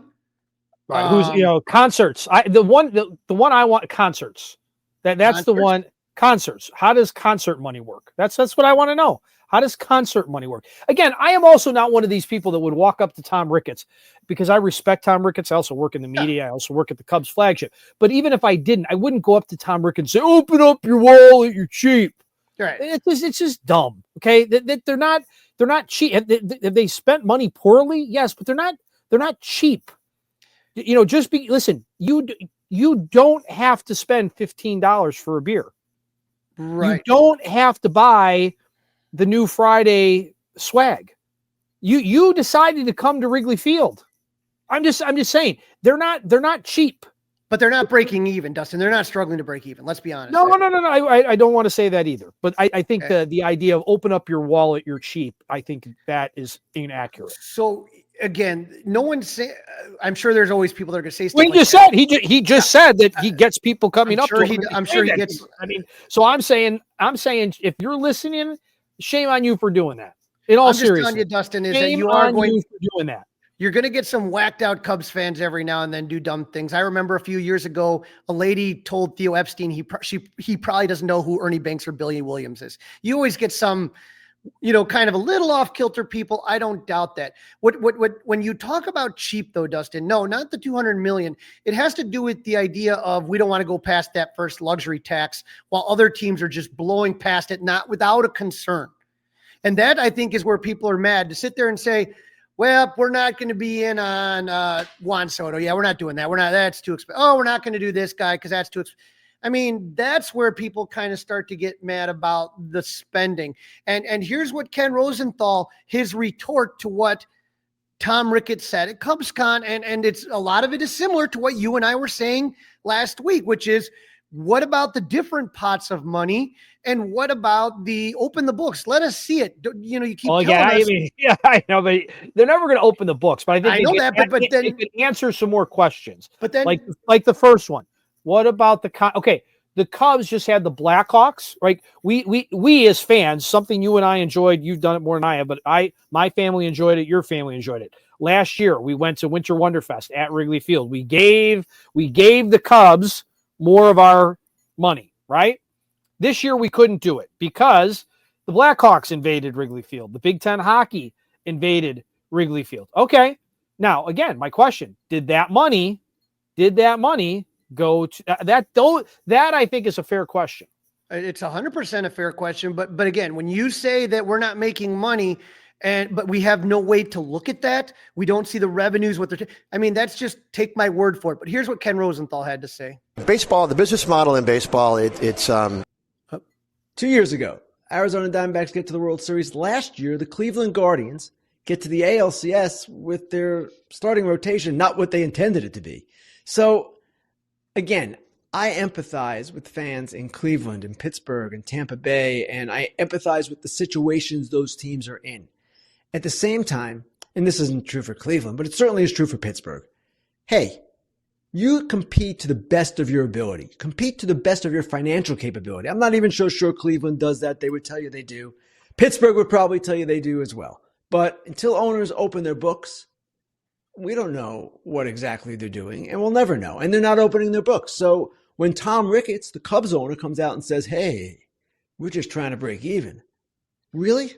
Right. Who's, concerts. The one I want, concerts. That's concerts? The one, concerts. How does concert money work? That's what I want to know. How does concert money work? Again, I am also not one of these people that would walk up to Tom Ricketts, because I respect Tom Ricketts. I also work in the media. I also work at the Cubs flagship. But even if I didn't, I wouldn't go up to Tom Ricketts and say, "Open up your wallet, you're cheap." Right. It's just dumb. Okay. They're not cheap. Have they spent money poorly? Yes, but they're not cheap. Listen, you don't have to spend $15 for a beer. Right. You don't have to buy the new Friday swag. You decided to come to Wrigley Field. I'm just saying they're not cheap. But they're not breaking even, Dustin. They're not struggling to break even. Let's be honest. No. I don't want to say that either. But I think the idea of open up your wallet, you're cheap, I think that is inaccurate. So again, no one's saying. I'm sure there's always people that are going to say stuff. Well, he just said that he gets people coming up. I'm sure he gets. I mean, so I'm saying, if you're listening, shame on you for doing that. In all seriousness, telling you, Dustin, is that you are going for doing that. You're going to get some whacked out Cubs fans every now and then do dumb things. I remember a few years ago, a lady told Theo Epstein he probably doesn't know who Ernie Banks or Billy Williams is. You always get some, kind of a little off kilter people. I don't doubt that. When you talk about cheap though, Dustin, no, not the 200 million. It has to do with the idea of we don't want to go past that first luxury tax while other teams are just blowing past it, not without a concern. And that, I think, is where people are mad to sit there and say, well, we're not going to be in on Juan Soto. Yeah, we're not doing that. That's too expensive. Oh, we're not going to do this guy because that's too expensive. I mean, that's where people kind of start to get mad about the spending. And here's what Ken Rosenthal, his retort to what Tom Ricketts said at CubsCon, and it's a lot of it is similar to what you and I were saying last week, which is, what about the different pots of money? And what about the open the books? Let us see it. You know, you keep telling us. I mean, yeah, I know, but they're never going to open the books. But I think I know that, but then they could answer some more questions. But then, like the first one, what about the Cubs just had the Blackhawks, right? We as fans, something you and I enjoyed. You've done it more than I have, but my family enjoyed it. Your family enjoyed it. Last year, we went to Winter Wonderfest at Wrigley Field. We gave the Cubs more of our money, right? This year we couldn't do it because the Blackhawks invaded Wrigley Field. The Big Ten hockey invaded Wrigley Field. Okay. Now, again, my question, did that money go to that I think is a fair question. It's 100% a fair question. But again, when you say that we're not making money but we have no way to look at that, we don't see the revenues, I mean, that's just take my word for it. But here's what Ken Rosenthal had to say. Baseball, the business model in baseball, it's 2 years ago, Arizona Diamondbacks get to the World Series. Last year, the Cleveland Guardians get to the ALCS with their starting rotation, not what they intended it to be. So, again, I empathize with fans in Cleveland and Pittsburgh and Tampa Bay, and I empathize with the situations those teams are in. At the same time, and this isn't true for Cleveland, but it certainly is true for Pittsburgh. Hey, you compete to the best of your ability. Compete to the best of your financial capability. I'm not even sure Cleveland does that. They would tell you they do. Pittsburgh would probably tell you they do as well. But until owners open their books, we don't know what exactly they're doing, and we'll never know. And they're not opening their books. So when Tom Ricketts, the Cubs owner, comes out and says, hey, we're just trying to break even. Really?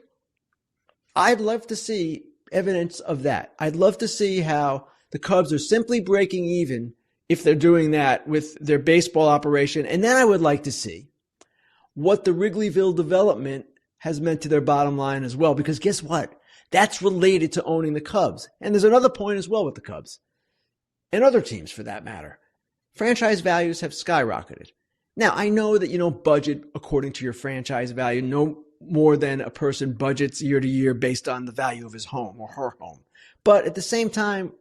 I'd love to see evidence of that. I'd love to see how the Cubs are simply breaking even if they're doing that with their baseball operation. And then I would like to see what the Wrigleyville development has meant to their bottom line as well. Because guess what? That's related to owning the Cubs. And there's another point as well with the Cubs and other teams for that matter. Franchise values have skyrocketed. Now, I know that you don't budget according to your franchise value no more than a person budgets year to year based on the value of his home or her home. But at the same time,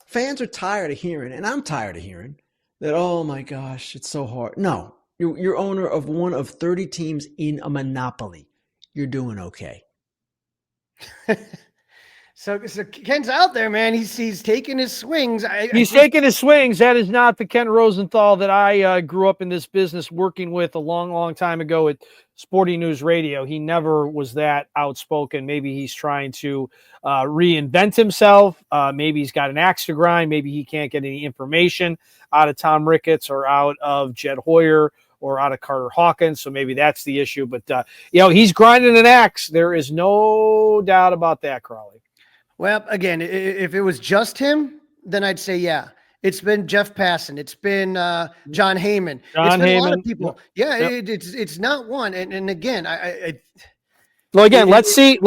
fans are tired of hearing, and I'm tired of hearing, that, oh my gosh, it's so hard. No, you're owner of one of 30 teams in a monopoly. You're doing okay. So Ken's out there, man. He's taking his swings. He's taking his swings. That is not the Ken Rosenthal that I grew up in this business working with a long, long time ago at Sporting News Radio. He never was that outspoken. Maybe he's trying to reinvent himself. Maybe he's got an axe to grind. Maybe he can't get any information out of Tom Ricketts or out of Jed Hoyer or out of Carter Hawkins. So maybe that's the issue. But, he's grinding an axe. There is no doubt about that, Crawly. Well, again, if it was just him, then I'd say, yeah. It's been Jeff Passan. It's been Jon Heyman. It's been a lot of people. Yeah, yep. It's not one. And again, let's see.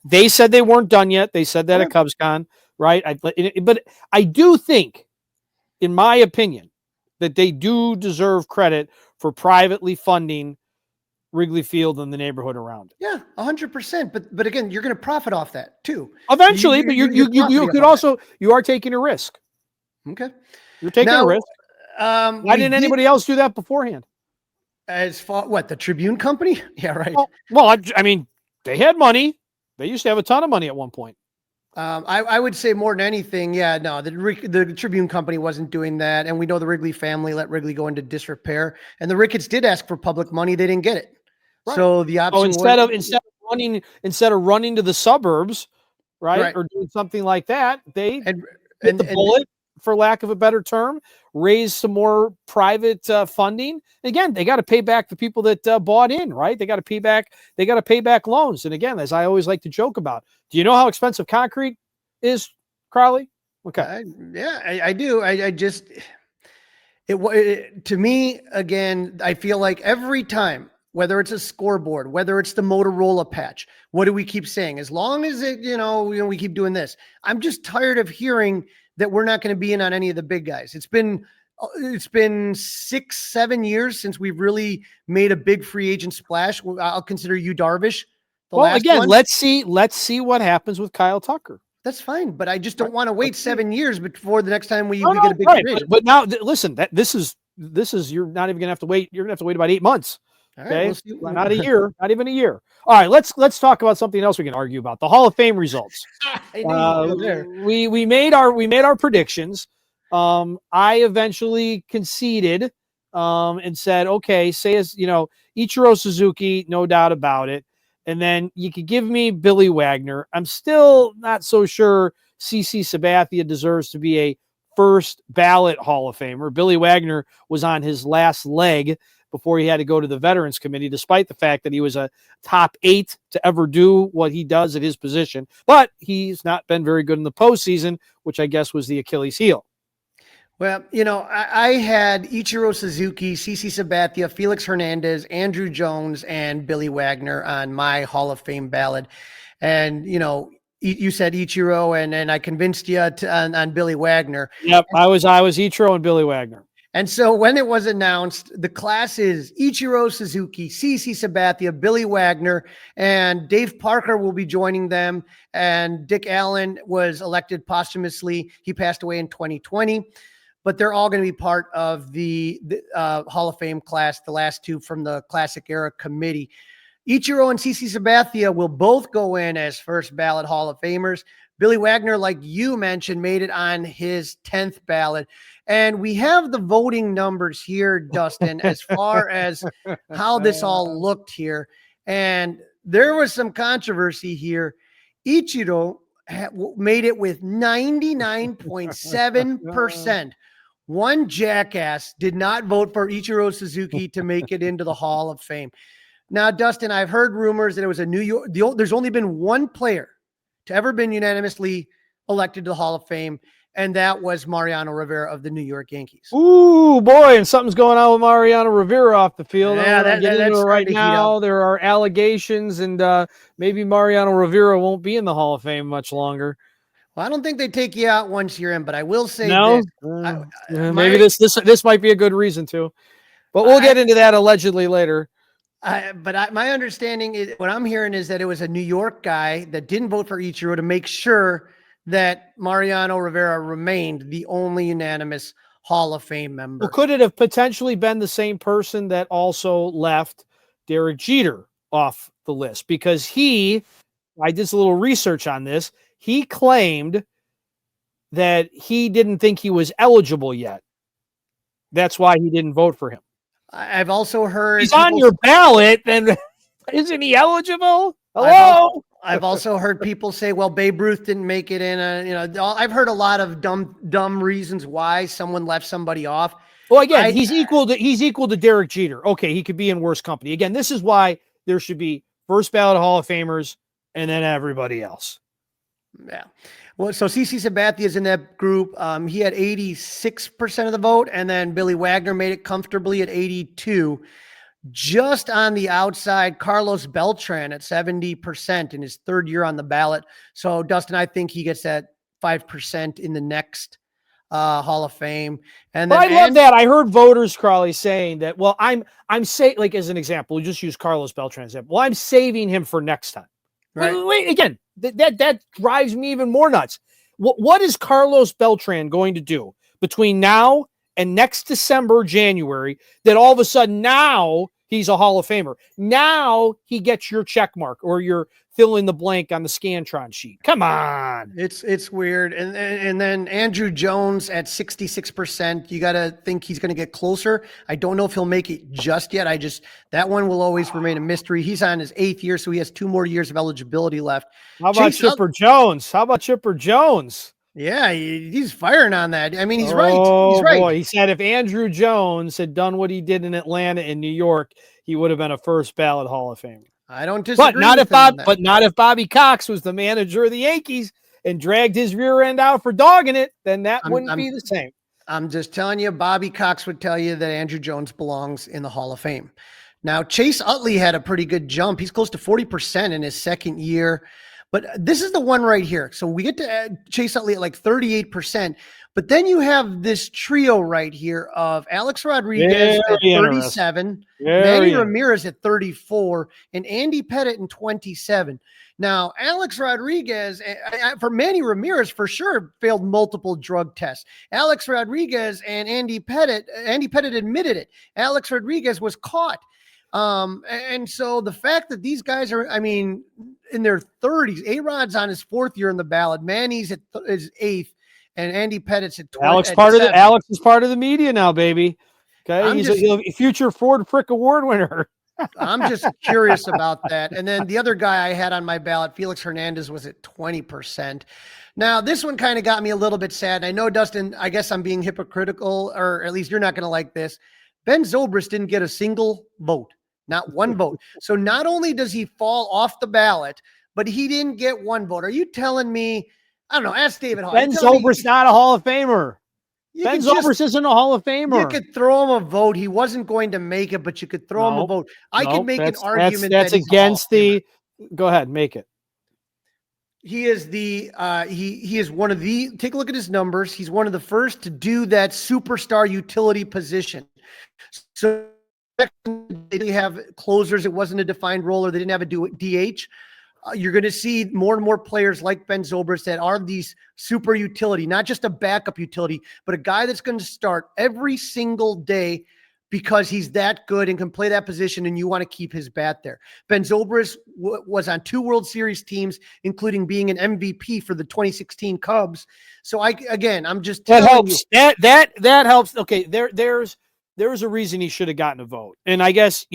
They said they weren't done yet. They said that at CubsCon, right? But I do think, in my opinion, that they do deserve credit for privately funding Wrigley Field and the neighborhood around it. Yeah, 100%. But again, you're going to profit off that too. Eventually, but you could also, you are taking a risk. Okay. You're taking a risk. Why didn't anybody else do that beforehand? As far what, the Tribune company? Yeah, right. Well, I mean, they had money. They used to have a ton of money at one point. I would say more than anything, yeah, no, the Tribune company wasn't doing that. And we know the Wrigley family let Wrigley go into disrepair. And the Ricketts did ask for public money. They didn't get it. Right. So the option instead of running to the suburbs, right. Or doing something like that, they hit the bullet, for lack of a better term, raise some more private funding. Again, they got to pay back the people that bought in, right? They got to pay back loans. And again, as I always like to joke about, do you know how expensive concrete is, Crawly? Okay. I do. I just, to me, again, I feel like every time whether it's a scoreboard, whether it's the Motorola patch, what do we keep saying? As long as it, we keep doing this. I'm just tired of hearing that we're not going to be in on any of the big guys. It's been 6-7 years since we've really made a big free agent splash. I'll consider you Darvish. Let's see what happens with Kyle Tucker. That's fine, but I just don't want to wait 7 years before the next time we get a big free agent. But now, listen, this is you're not even going to have to wait. You're going to have to wait about 8 months. Okay, we'll not a year, not even a year. All right, let's talk about something else we can argue about: the Hall of Fame results. We made our predictions. I eventually conceded and said, okay, Ichiro Suzuki, no doubt about it. And then you could give me Billy Wagner. I'm still not so sure CC Sabathia deserves to be a first ballot Hall of Famer. Billy Wagner was on his last leg before he had to go to the Veterans Committee, despite the fact that he was a top 8 to ever do what he does at his position. But he's not been very good in the postseason, which I guess was the Achilles heel. Well, I had Ichiro Suzuki, CC Sabathia, Felix Hernandez, Andrew Jones, and Billy Wagner on my Hall of Fame ballot. And, you said Ichiro, and I convinced you on Billy Wagner. Yep, I was Ichiro and Billy Wagner. And so when it was announced, the class is Ichiro Suzuki, CC Sabathia, Billy Wagner, and Dave Parker will be joining them. And Dick Allen was elected posthumously. He passed away in 2020. But they're all going to be part of the Hall of Fame class, the last two from the Classic Era Committee. Ichiro and CC Sabathia will both go in as first ballot Hall of Famers. Billy Wagner, like you mentioned, made it on his 10th ballot. And we have the voting numbers here, Dustin, as far as how this all looked here. And there was some controversy here. Ichiro made it with 99.7%. One jackass did not vote for Ichiro Suzuki to make it into the Hall of Fame. Now, Dustin, I've heard rumors that it was there's only been one player to ever been unanimously elected to the Hall of Fame, and that was Mariano Rivera of the New York Yankees. Ooh, boy, and something's going on with Mariano Rivera off the field. Yeah, that's right now. There are allegations, and maybe Mariano Rivera won't be in the Hall of Fame much longer. Well, I don't think they take you out once you're in, but I will say this. Maybe this might be a good reason to, but we'll get into that allegedly later. My understanding is what I'm hearing is that it was a New York guy that didn't vote for Ichiro to make sure that Mariano Rivera remained the only unanimous Hall of Fame member. Well, could it have potentially been the same person that also left Derek Jeter off the list? Because I did a little research on this. He claimed that he didn't think he was eligible yet. That's why he didn't vote for him. I've also heard he's on your ballot, then isn't he eligible? Hello. I've also heard people say, well, Babe Ruth didn't make it in. I've heard a lot of dumb reasons why someone left somebody off. Well, again, he's equal to Derek Jeter. Okay, he could be in worse company. Again, this is why there should be first ballot Hall of Famers and then everybody else. Yeah. Well, so CC Sabathia is in that group. He had 86% of the vote, and then Billy Wagner made it comfortably at 82%. Just on the outside, Carlos Beltran at 70% in his third year on the ballot. So, Dustin, I think he gets that 5% in the next Hall of Fame. And then, I love that. I heard voters, Crawly, saying that, well, I'm saying, like, as an example, we'll just use Carlos Beltran as an example. Well, I'm saving him for next time. Right. Wait, again, that drives me even more nuts. What is Carlos Beltran going to do between now and next December, January, that all of a sudden now he's a Hall of Famer? Now he gets your check mark or your fill in the blank on the Scantron sheet. Come on. It's weird. And then Andrew Jones at 66%. You got to think he's going to get closer. I don't know if he'll make it just yet. That one will always remain a mystery. He's on his 8th year, so he has 2 more years of eligibility left. How about Chipper Jones? Yeah, he's firing on that. I mean, he's right. He's right. Boy. He said if Andrew Jones had done what he did in Atlanta and New York, he would have been a first ballot Hall of Famer. I don't disagree. But not if Bobby Cox was the manager of the Yankees and dragged his rear end out for dogging it, then that wouldn't be the same. I'm just telling you, Bobby Cox would tell you that Andrew Jones belongs in the Hall of Fame. Now, Chase Utley had a pretty good jump. He's close to 40% in his second year. But this is the one right here. So we get to Chase Utley at like 38%. But then you have this trio right here of Alex Rodriguez at 37, Manny Ramirez at 34, and Andy Pettitte in 27. Now, Alex Rodriguez, for Manny Ramirez, for sure, failed multiple drug tests. Alex Rodriguez and Andy Pettitte admitted it. Alex Rodriguez was caught. And so the fact that these guys are, in their 30s, A-Rod's on his fourth year in the ballot, Manny's at his eighth, and Andy Pettitte's at 20. Alex is part of the media now, baby. Okay, he's a future Ford Frick Award winner. I'm just curious about that. And then the other guy I had on my ballot, Felix Hernandez, was at 20%. Now, this one kind of got me a little bit sad. And I know, Dustin, I guess I'm being hypocritical, or at least you're not going to like this. Ben Zobrist didn't get a single vote, not one vote. So not only does he fall off the ballot, but he didn't get one vote. Are you telling me, I don't know, ask David Hall. Ben Zobrist not a Hall of Famer. Ben Zobrist isn't a Hall of Famer. You could throw him a vote. He wasn't going to make it, but you could throw him a vote. I can make an argument that's against the. Go ahead, make it. He is the he is one of the. Take a look at his numbers. He's one of the first to do that superstar utility position. So they didn't have closers. It wasn't a defined role, or they didn't have a DH. You're going to see more and more players like Ben Zobrist that are these super utility, not just a backup utility, but a guy that's going to start every single day because he's that good and can play that position, and you want to keep his bat there. Ben Zobrist was on 2 World Series teams, including being an MVP for the 2016 Cubs. So I'm just telling you. That helps. Okay, there's a reason he should have gotten a vote. And I guess,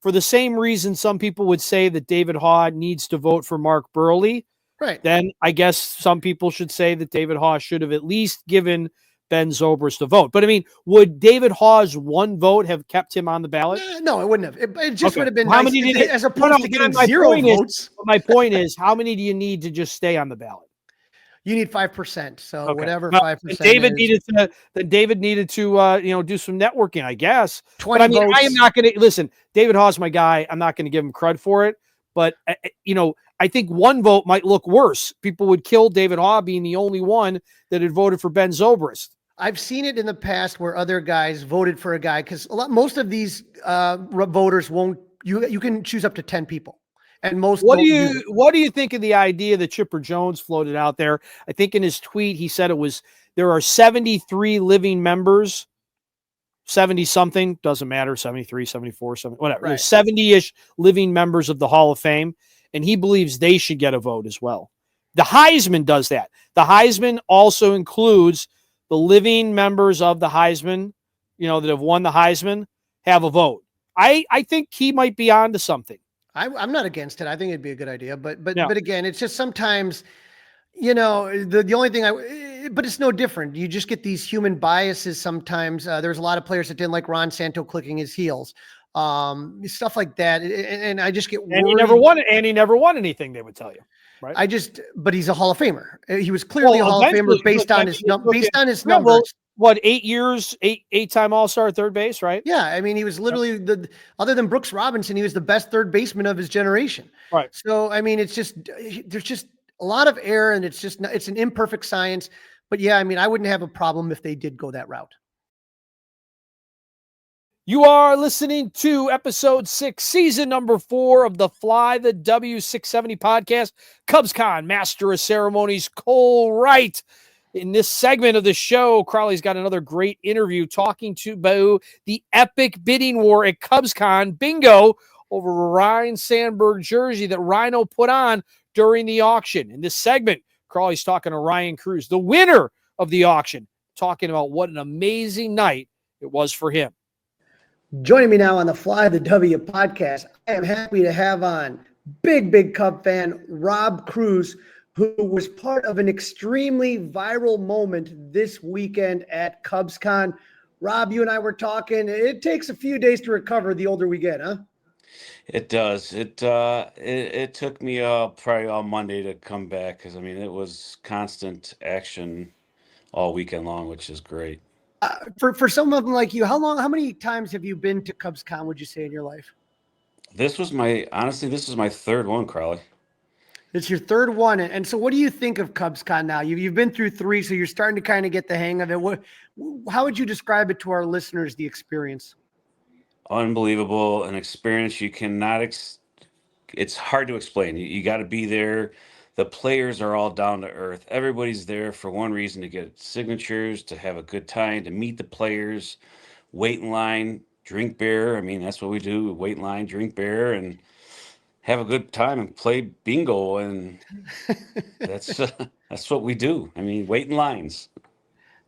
for the same reason some people would say that David Haw needs to vote for Mark Burley, right? Then I guess some people should say that David Haw should have at least given Ben Zobrist a vote. But would David Haw's one vote have kept him on the ballot? No, it wouldn't have. It just would have been nice, as opposed to getting my 0 votes. My point is, how many do you need to just stay on the ballot? You need 5%. So whatever 5%. David needed to, do some networking, I guess. 20 votes. I am not going to listen. David Haw's my guy. I'm not going to give him credit for it. But I think one vote might look worse. People would kill David Haw being the only one that had voted for Ben Zobrist. I've seen it in the past where other guys voted for a guy because most of these voters won't. You can choose up to 10 people. And what do you think of the idea that Chipper Jones floated out there? I think in his tweet he said there are 73 living members, 70 something, doesn't matter, 73, 74, 70, whatever. Right. There's 70-ish living members of the Hall of Fame, and he believes they should get a vote as well. The Heisman does that. The Heisman also includes the living members of the Heisman, that have won the Heisman, have a vote. I think he might be onto something. I'm not against it. I think it'd be a good idea, but again, it's just sometimes, the only thing but it's no different. You just get these human biases sometimes. There's a lot of players that didn't like Ron Santo clicking his heels, stuff like that. And I just get worried. And he never won anything, they would tell you. Right. But he's a Hall of Famer. He was clearly a Hall of Famer based on his numbers. What, 8 years, eight-time All-Star at third base, right? Yeah, he was literally other than Brooks Robinson, he was the best third baseman of his generation. Right. So, it's just, there's just a lot of error, and it's an imperfect science. But yeah, I wouldn't have a problem if they did go that route. You are listening to episode 6, season number 4 of the Fly the W670 podcast. CubsCon Master of Ceremonies, Cole Wright. In this segment of the show, Crawly's got another great interview talking about the epic bidding war at CubsCon bingo over a Ryne Sandberg jersey that Ryno put on during the auction. In this segment, Crawly's talking to Ryan Cruz, the winner of the auction, talking about what an amazing night it was for him. Joining me now on the Fly the W podcast, I am happy to have on big Cub fan Rob Cruz, who was part of an extremely viral moment this weekend at CubsCon. Rob, you and I were talking. It takes a few days to recover the older we get, huh? It does. It took me probably all Monday to come back because, it was constant action all weekend long, which is great. For some of them like you, how many times have you been to Cubs Con, would you say, in your life? This was my third one, Crawly. It's your third one. And so what do you think of Cubs Con now? You've been through 3, so you're starting to kind of get the hang of it. How would you describe it to our listeners, the experience? Unbelievable, an experience you cannot. It's hard to explain. You got to be there. The players are all down to earth. Everybody's there for one reason: to get signatures, to have a good time, to meet the players, wait in line, drink beer. I mean, that's what we do: wait in line, drink beer, and have a good time and play bingo. And that's that's what we do. I mean, wait in lines.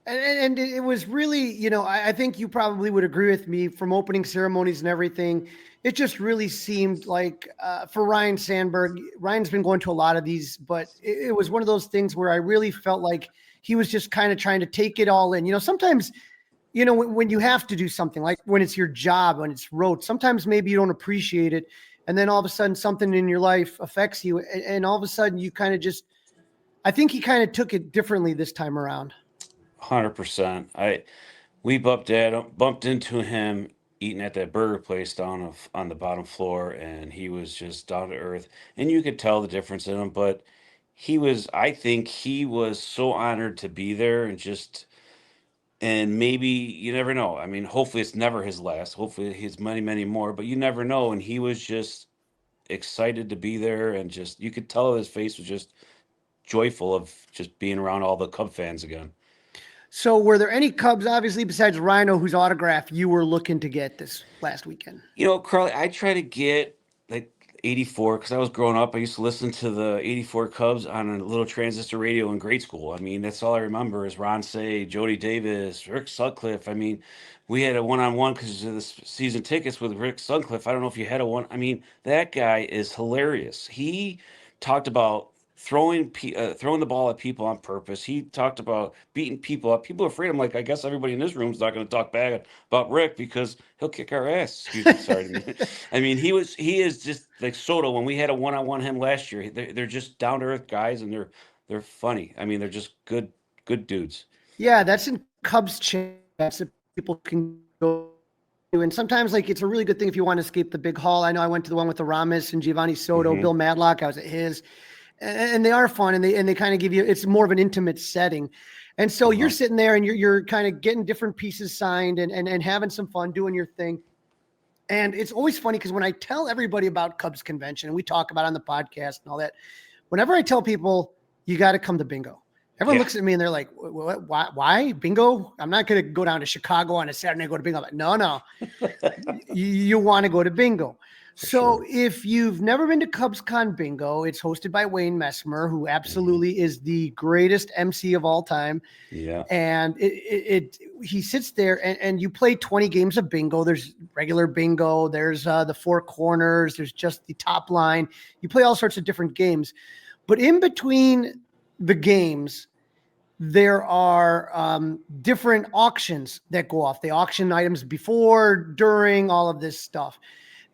And it was really, I think you probably would agree with me, from opening ceremonies and everything. It just really seemed like for Ryne Sandberg, Ryan's been going to a lot of these, but it was one of those things where I really felt like he was just kind of trying to take it all in. Sometimes, when you have to do something, like when it's your job, when it's rote, sometimes maybe you don't appreciate it. And then all of a sudden something in your life affects you. And all of a sudden you kind of just, I think he kind of took it differently this time around. 100%. We bumped into him eating at that burger place down on the bottom floor, and he was just down to earth, and you could tell the difference in him. But I think he was so honored to be there, and maybe you never know. I mean, hopefully it's never his last. Hopefully he's many, many more, but you never know. And he was just excited to be there, and just you could tell his face was just joyful of just being around all the Cub fans again. So were there any Cubs, obviously, besides Ryno, whose autograph you were looking to get this last weekend? Crawly, I try to get like 84 because I was growing up. I used to listen to the 84 Cubs on a little transistor radio in grade school. I mean, that's all I remember is Ron Say, Jody Davis, Rick Sutcliffe. I mean, we had a one-on-one because of the season tickets with Rick Sutcliffe. I don't know if you had a one. I mean, that guy is hilarious. He talked about throwing the ball at people on purpose. He talked about beating people up. People are afraid. I'm like, I guess everybody in this room is not going to talk bad about Rick because he'll kick our ass. Excuse me, sorry. I mean, he is just like Soto. When we had a one-on-one him last year, they're just down to earth guys, and they're funny. I mean, they're just good dudes. Yeah, that's in Cubs Charities that people can go to. And sometimes, like, it's a really good thing if you want to escape the big hall. I know I went to the one with the Ramos and Giovanni Soto, Bill Madlock. I was at his. And they are fun, and they kind of give you, it's more of an intimate setting. And so you're sitting there and you're kind of getting different pieces signed and having some fun doing your thing. And it's always funny because when I tell everybody about Cubs convention, and we talk about it on the podcast and all that, whenever I tell people you got to come to bingo, everyone looks at me and they're like, why bingo? I'm not going to go down to Chicago on a Saturday and go to bingo. I'm like, no, you want to go to bingo. So if you've never been to Cubs Con Bingo, it's hosted by Wayne Messmer, who absolutely is the greatest MC of all time. Yeah. And he sits there and you play 20 games of bingo. There's regular bingo. There's the four corners. There's just the top line. You play all sorts of different games. But in between the games, there are different auctions that go off. They auction items before, during, all of this stuff.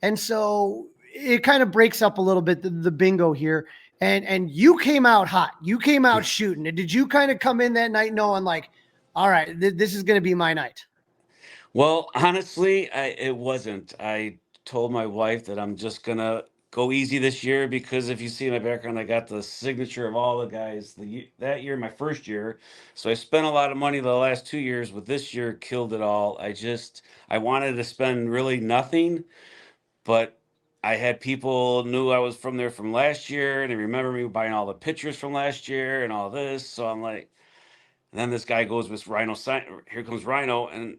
And so it kind of breaks up a little bit, the bingo here. And you came out hot. You came out shooting. And did you kind of come in that night knowing like, all right, this is going to be my night? Well, honestly, it wasn't. I told my wife that I'm just going to go easy this year because if you see my background, I got the signature of all the guys that year, my first year. So I spent a lot of money the last 2 years, but this year killed it all. I wanted to spend really nothing. But I had people knew I was from there from last year, and they remember me buying all the pictures from last year and all this. So I'm like, and then this guy goes with Ryno. Here comes Ryno, and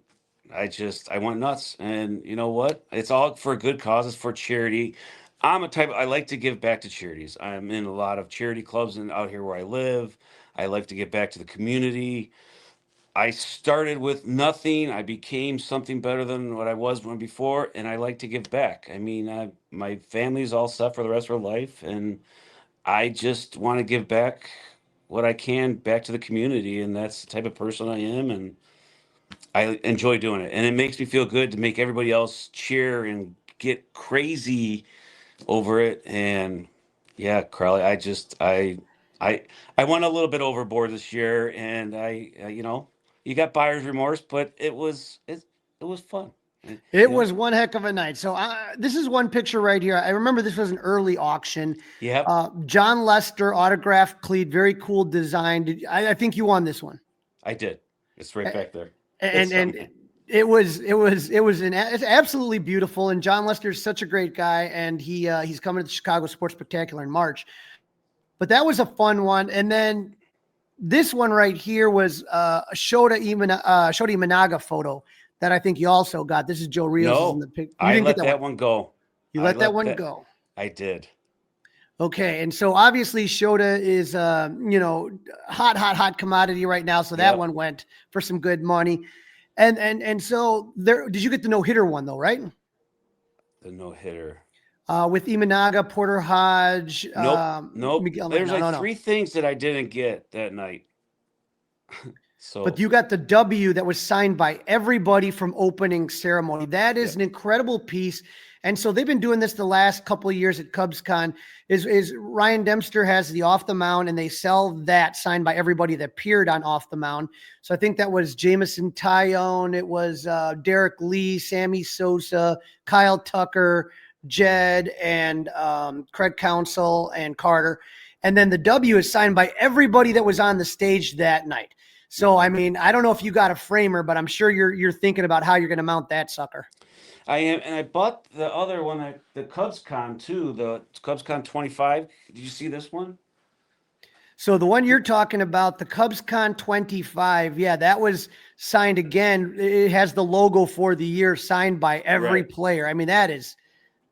I went nuts. And you know what? It's all for a good cause. It's for charity. I like to give back to charities. I'm in a lot of charity clubs out here where I live. I like to give back to the community. I started with nothing. I became something better than what I was before, and I like to give back. I mean, my family's all set for the rest of their life, and I just want to give back what I can back to the community, and that's the type of person I am, and I enjoy doing it. And it makes me feel good to make everybody else cheer and get crazy over it. And yeah, Crawly, I went a little bit overboard this year, and I you got buyer's remorse, but it was fun. It was one heck of a night. So this is one picture right here. I remember this was an early auction. Yep. John Lester autographed cleat, very cool design. I think you won this one. I did. It's right back there. And it's absolutely beautiful. And John Lester's such a great guy, and he's coming to the Chicago Sports Spectacular in March. But that was a fun one. And then this one right here was a Shota Imanaga photo that I think you also got. This is Joe Rios. No, in the pic. I let that one go. You let that one go. I did. Okay, and so obviously Shota is hot commodity right now. So that one went for some good money. And so there, did you get the no-hitter one though, right? The no-hitter. With Imanaga, Porter Hodge. Nope. Miguel, There's three things that I didn't get that night. But you got the W that was signed by everybody from opening ceremony. That is an incredible piece. And so they've been doing this the last couple of years at CubsCon. Is Ryan Dempster has the off the mound, and they sell that signed by everybody that appeared on off the mound. So I think that was Jamison Tyone. It was Derek Lee, Sammy Sosa, Kyle Tucker, Jed, and Craig Counsell and Carter. And then the W is signed by everybody that was on the stage that night. So, I mean, I don't know if you got a framer, but I'm sure you're thinking about how you're going to mount that sucker. I am, and I bought the other one at the CubsCon too, the CubsCon 25. Did you see this one? So the one you're talking about, the CubsCon 25, yeah, that was signed again. It has the logo for the year signed by every player. I mean, that is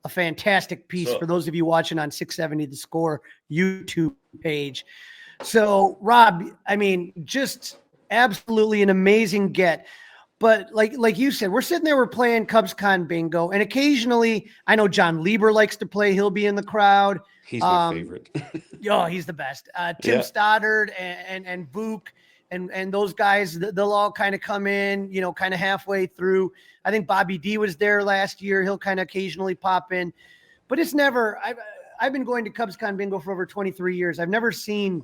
a fantastic piece for those of you watching on 670 The Score YouTube page. So, Rob, I mean, just absolutely an amazing get. But like you said, we're sitting there, we're playing CubsCon bingo, and occasionally, I know John Lieber likes to play. He'll be in the crowd. He's my favorite. He's the best. Tim Stoddard and Vuk and those guys, they'll all kind of come in, kind of halfway through. I think Bobby D was there last year. He'll kind of occasionally pop in, but it's never. I've been going to CubsCon bingo for over 23 years. I've never seen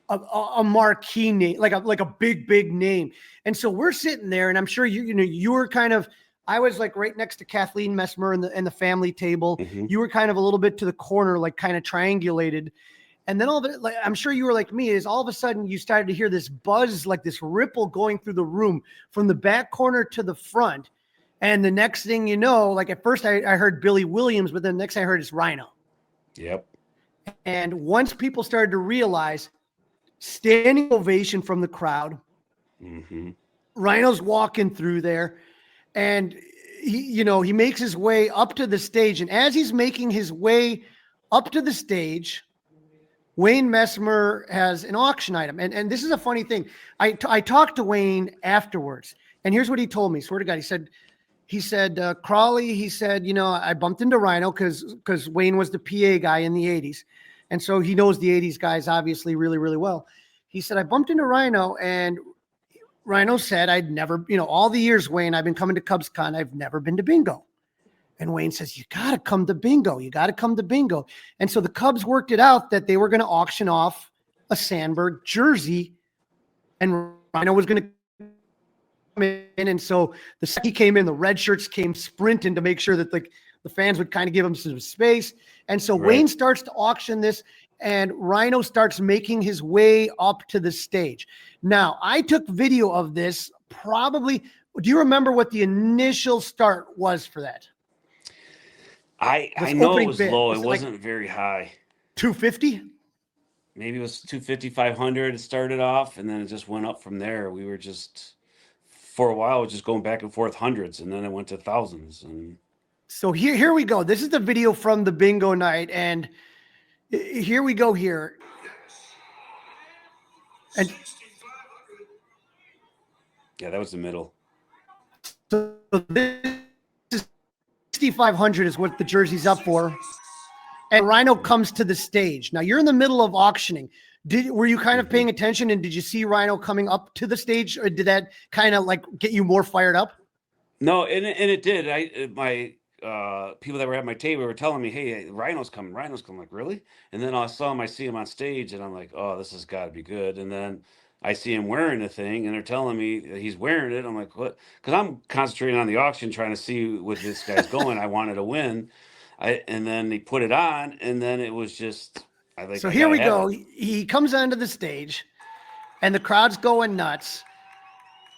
a marquee name, like a big name. And so we're sitting there, and I'm sure you were kind of, I was like right next to Kathleen Messmer in the family table. Mm-hmm. You were kind of a little bit to the corner, like kind of triangulated. And then all of it, like, I'm sure you were like me, is all of a sudden you started to hear this buzz, like this ripple going through the room from the back corner to the front. And the next thing you know, like at first I heard Billy Williams, but then the next I heard is Ryno. Yep. And once people started to realize, standing ovation from the crowd. Mm-hmm. Ryno's walking through there, and he makes his way up to the stage. And as he's making his way up to the stage, Wayne Messmer has an auction item. And this is a funny thing. I talked to Wayne afterwards, and here's what he told me. Swear to God, he said, Crawly, he said, I bumped into Ryno because Wayne was the PA guy in the 80s. And so he knows the 80s guys obviously really, really well. He said, I bumped into Ryno, and Ryno said, I'd never, all the years, Wayne, I've been coming to CubsCon, I've never been to bingo. And Wayne says, you got to come to bingo. You got to come to bingo. And so the Cubs worked it out that they were going to auction off a Sandberg jersey, and Ryno was going to come in. And so he came in, the red shirts came sprinting to make sure that the fans would kind of give him some space. And so Wayne starts to auction this, and Ryno starts making his way up to the stage. Now, I took video of this probably. Do you remember what the initial start was for that? I know it was low. It wasn't very high. 250? Maybe it was 250, 500. It started off, and then it just went up from there. We were just, for a while, just going back and forth hundreds, and then it went to thousands. And so here we go. This is the video from the bingo night, and here we go here. And yeah, that was the middle. So this is 6,500 is what the jersey's up for. And Ryno comes to the stage. Now you're in the middle of auctioning. Were you kind of paying attention, and did you see Ryno coming up to the stage, or did that kind of like get you more fired up? No, and it did. My people that were at my table were telling me, hey, Ryno's coming. Like, really? And then I see him on stage, and I'm like, oh, this has got to be good. And then I see him wearing the thing, and they're telling me that he's wearing it. I'm like, what? Because I'm concentrating on the auction, trying to see what this guy's going. I wanted to win. And then they put it on, and then it was just, So I here gotta we have go. it. He comes onto the stage, and the crowd's going nuts.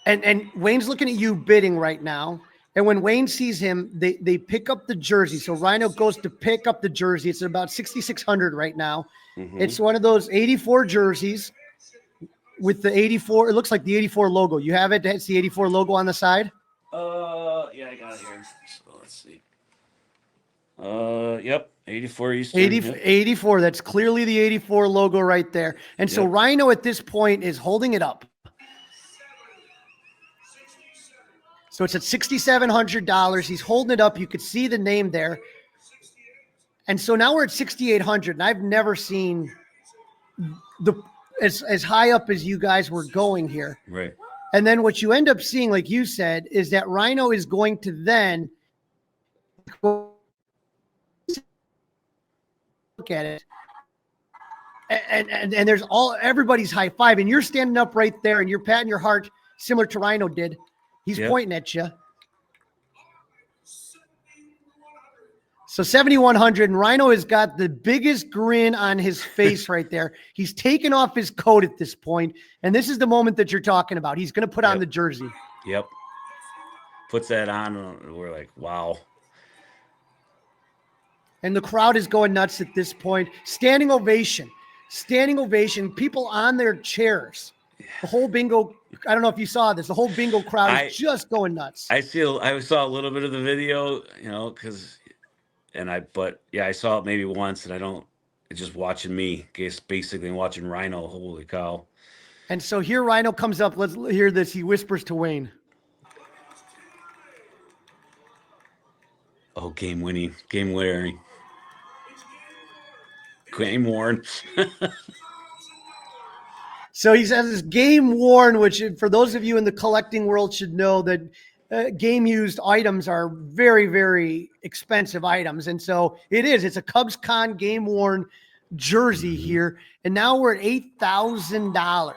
And Wayne's looking at you bidding right now. And when Wayne sees him, they pick up the jersey. So Ryno goes to pick up the jersey. It's about 6,600 right now. Mhm. It's one of those 84 jerseys with the 84. It looks like the 84 logo. You have it? It's the 84 logo on the side. Yeah, I got it here. So let's see. Yep, 84 Eastern. 80, Yep. 84. That's clearly the 84 logo right there. And so Yep. Ryno at this point is holding it up. So it's at $6,700. He's holding it up. You could see the name there. And so now we're at 6,800. And I've never seen as high up as you guys were going here. Right. And then what you end up seeing, like you said, is that Ryno is going to then look at it. And there's everybody's high five, and you're standing up right there and you're patting your heart similar to Ryno did. He's pointing at you. So 7,100, and Ryno has got the biggest grin on his face right there. He's taken off his coat at this point, and this is the moment that you're talking about. He's going to put on the jersey. Yep. Puts that on, and we're like, wow. And the crowd is going nuts at this point. Standing ovation. Standing ovation. People on their chairs. The whole bingo. I don't know if you saw this. The whole bingo crowd is just going nuts. I saw a little bit of the video, but I saw it maybe once, and it's just watching me, basically watching Ryno. Holy cow. And so here Ryno comes up. Let's hear this. He whispers to Wayne. Oh, game winning, game wearing, game worn. So he says this game worn, which for those of you in the collecting world should know that game used items are very, very expensive items. And so it's a Cubs Con game worn jersey here. And now we're at $8,000.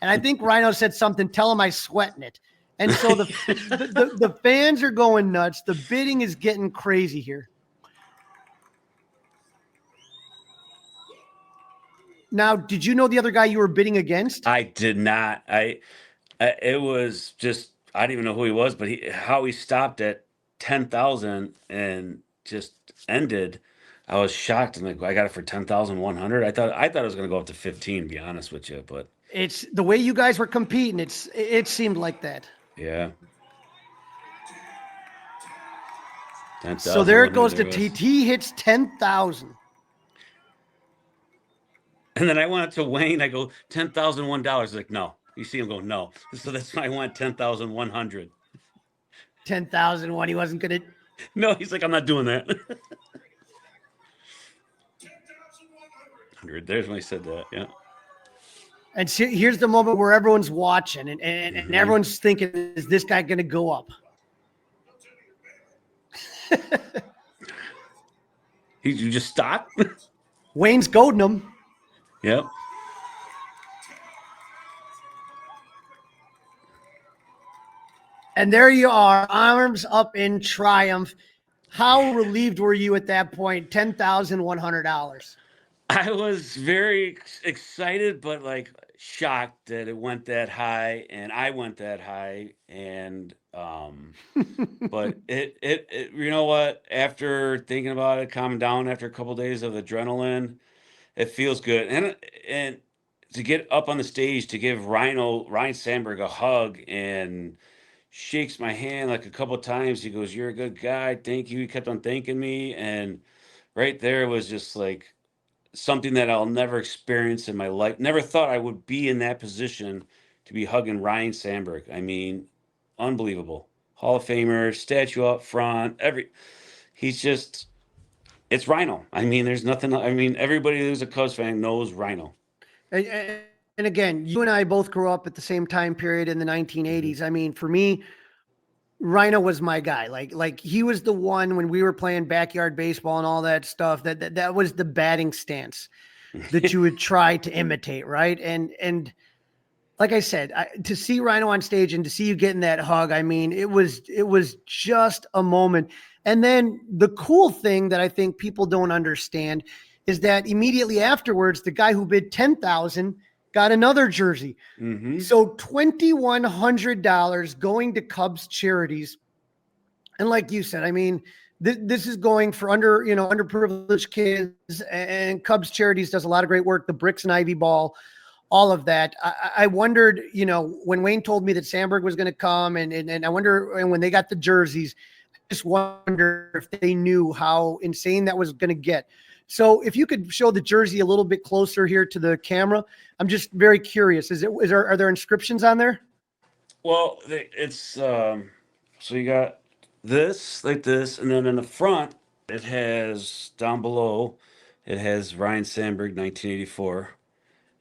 And I think Ryno said something, tell him I sweating it. And so the fans are going nuts. The bidding is getting crazy here. Now, did you know the other guy you were bidding against? I did not. It was just, I didn't even know who he was, but how he stopped at 10,000 and just ended. I was shocked. I'm like, I got it for 10,100. I thought it was going to go up to 15, to be honest with you, but it's the way you guys were competing. It seemed like that. Yeah. So there it goes to he hits 10,000. And then I went up to Wayne. I go, $10,001. He's like, no. You see him go, no. So that's why I went 10,100. 10,001. He wasn't going to. No, he's like, I'm not doing that. 100. There's when I said that. Yeah. And here's the moment where everyone's watching and everyone's thinking, is this guy going to go up? You just stop? Wayne's goading him. Yep. And there you are, arms up in triumph. How relieved were you at that point? $10,100. I was very excited, but like shocked that it went that high, and I went that high, and but it you know what? After thinking about it, calming down after a couple days of adrenaline, it feels good, and to get up on the stage to give Ryne Sandberg a hug and shakes my hand like a couple of times. He goes, "You're a good guy. Thank you." He kept on thanking me, and right there was just like something that I'll never experience in my life. Never thought I would be in that position to be hugging Ryne Sandberg. I mean, unbelievable. Hall of Famer, statue up front, it's Ryno. I mean, there's nothing. I mean, everybody who's a Cubs fan knows Ryno. And again, you and I both grew up at the same time period in the 1980s. I mean, for me, Ryno was my guy. Like he was the one when we were playing backyard baseball and all that stuff. That was the batting stance that you would try to imitate, right? And like I said, to see Ryno on stage and to see you getting that hug, I mean, it was just a moment. And then the cool thing that I think people don't understand is that immediately afterwards, the guy who bid $10,000 got another jersey. Mm-hmm. So $2,100 going to Cubs Charities. And like you said, I mean, this is going for underprivileged kids, and Cubs Charities does a lot of great work. The Bricks and Ivy Ball, all of that. I wondered, when Wayne told me that Sandberg was going to come, and I wonder, and when they got the jerseys, I just wonder if they knew how insane that was going to get. So if you could show the jersey a little bit closer here to the camera, I'm just very curious. Are there inscriptions on there? Well, it's so you got this like this, and then in the front it has down below it has Ryne Sandberg 1984,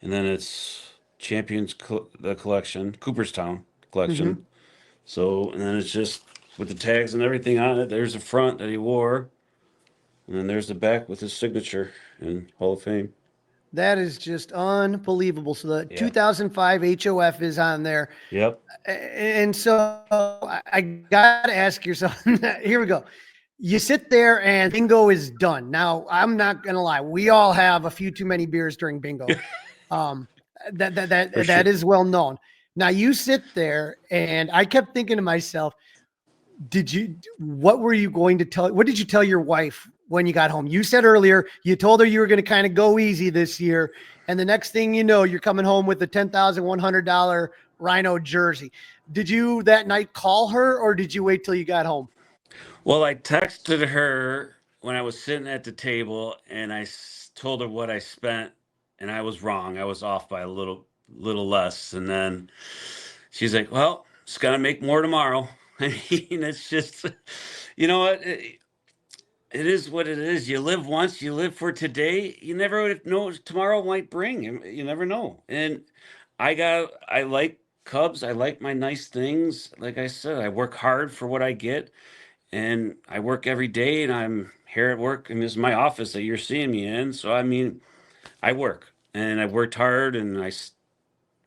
and then it's Champions the collection, Cooperstown collection. Mm-hmm. So and then it's just with the tags and everything on it. There's the front that he wore, and then there's the back with his signature in Hall of Fame. That is just unbelievable. So the 2005 HOF is on there. Yep. And so I got to ask yourself, here we go. You sit there and bingo is done. Now, I'm not going to lie. We all have a few too many beers during bingo. That is well known. Now you sit there and I kept thinking to myself, what did you tell your wife when you got home? You said earlier, you told her you were going to kind of go easy this year. And the next thing you know, you're coming home with a $10,100 Ryno jersey. Did you that night call her, or did you wait till you got home? Well, I texted her when I was sitting at the table, and I told her what I spent, and I was wrong. I was off by a little less. And then she's like, well, it's going to make more tomorrow. I mean, it's just, you know what? It is what it is. You live once, you live for today. You never know what tomorrow might bring. You never know. And I like Cubs. I like my nice things. Like I said, I work hard for what I get, and I work every day, and I'm here at work, and this is my office that you're seeing me in. So, I mean, I work, and I worked hard, and I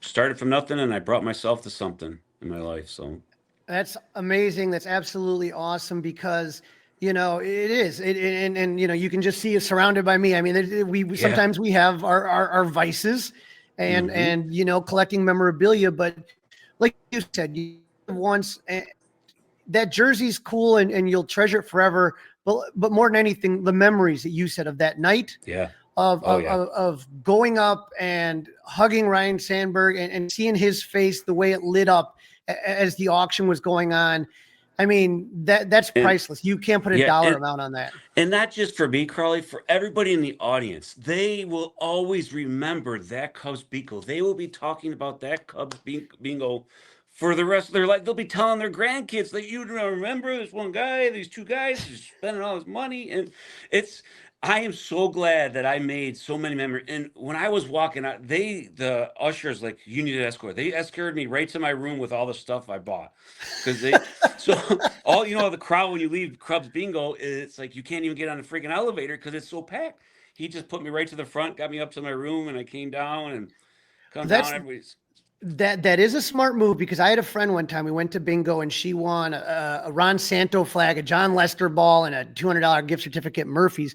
started from nothing, and I brought myself to something in my life. So that's amazing. That's absolutely awesome, because it is. And you can just see us surrounded by me. I mean, sometimes we have our vices and, Mm-hmm. and, collecting memorabilia, but like you said, once that jersey's cool and you'll treasure it forever. But more than anything, the memories that you said of that night, of going up and hugging Ryne Sandberg and seeing his face, the way it lit up as the auction was going on. I mean, that's priceless. You can't put a dollar amount on that. And not just for me, Crawly, for everybody in the audience. They will always remember that Cubs bingo. They will be talking about that Cubs bingo for the rest of their life. They'll be telling their grandkids that you remember this one guy, these two guys just spending all his money. And I am so glad that I made so many memories. And when I was walking out, the ushers, like, you need an escort. They escorted me right to my room with all the stuff I bought. Because the crowd when you leave Cubs bingo, it's like you can't even get on the freaking elevator because it's so packed. He just put me right to the front, got me up to my room, and I came down and down. Everybody's. That is a smart move, because I had a friend one time, we went to bingo and she won a Ron Santo flag, a John Lester ball, and a $200 gift certificate at Murphy's.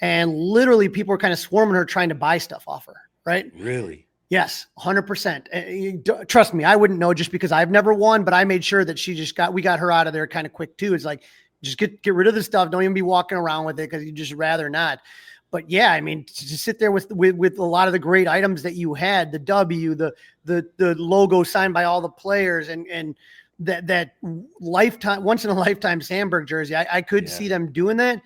And literally people were kind of swarming her trying to buy stuff off her. Right. Really? Yes. 100%. Trust me. I wouldn't know just because I've never won, but I made sure that we got her out of there kind of quick too. It's like, just get rid of the stuff. Don't even be walking around with it, because you just rather not. But yeah, I mean, to sit there with a lot of the great items that you had, the W, the logo signed by all the players, and that lifetime, once in a lifetime Sandberg jersey, I could see them doing that.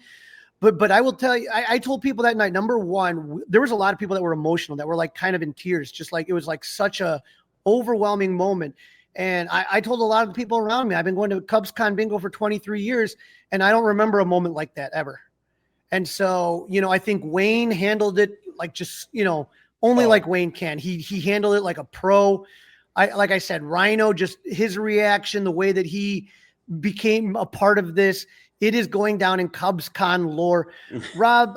But I will tell you, I told people that night, number one, there was a lot of people that were emotional, that were like kind of in tears, just like it was like such a overwhelming moment. And I told a lot of the people around me, I've been going to Cubs Con bingo for 23 years, and I don't remember a moment like that ever. And so, I think Wayne handled it like just, only like Wayne can. He handled it like a pro. Like I said, Ryno, just his reaction, the way that he became a part of this, It is going down in Cubs Con lore. Rob,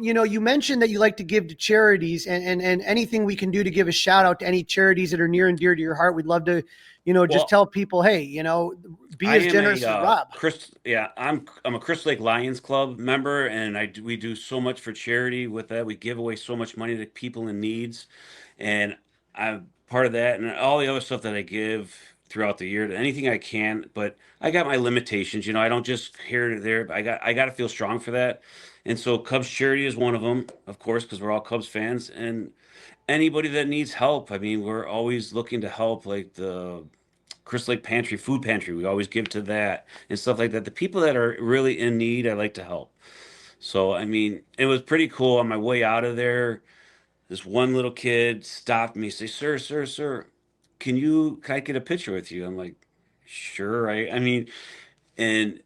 you mentioned that you like to give to charities, and anything we can do to give a shout out to any charities that are near and dear to your heart. We'd love to, just tell people, hey, be as generous as Rob. I'm a Crystal Lake Lions Club member, and we do so much for charity with that. We give away so much money to people in needs, and I'm part of that, and all the other stuff that I give throughout the year, anything I can. But I got my limitations. I don't just here or there. But I got to feel strong for that, and so Cubs Charity is one of them, of course, because we're all Cubs fans, and anybody that needs help. I mean, we're always looking to help, like the Crystal Lake Pantry, Food Pantry. We always give to that and stuff like that. The people that are really in need, I like to help. So, I mean, it was pretty cool. On my way out of there, this one little kid stopped me, say, sir, can I get a picture with you? I'm like, sure. I mean, and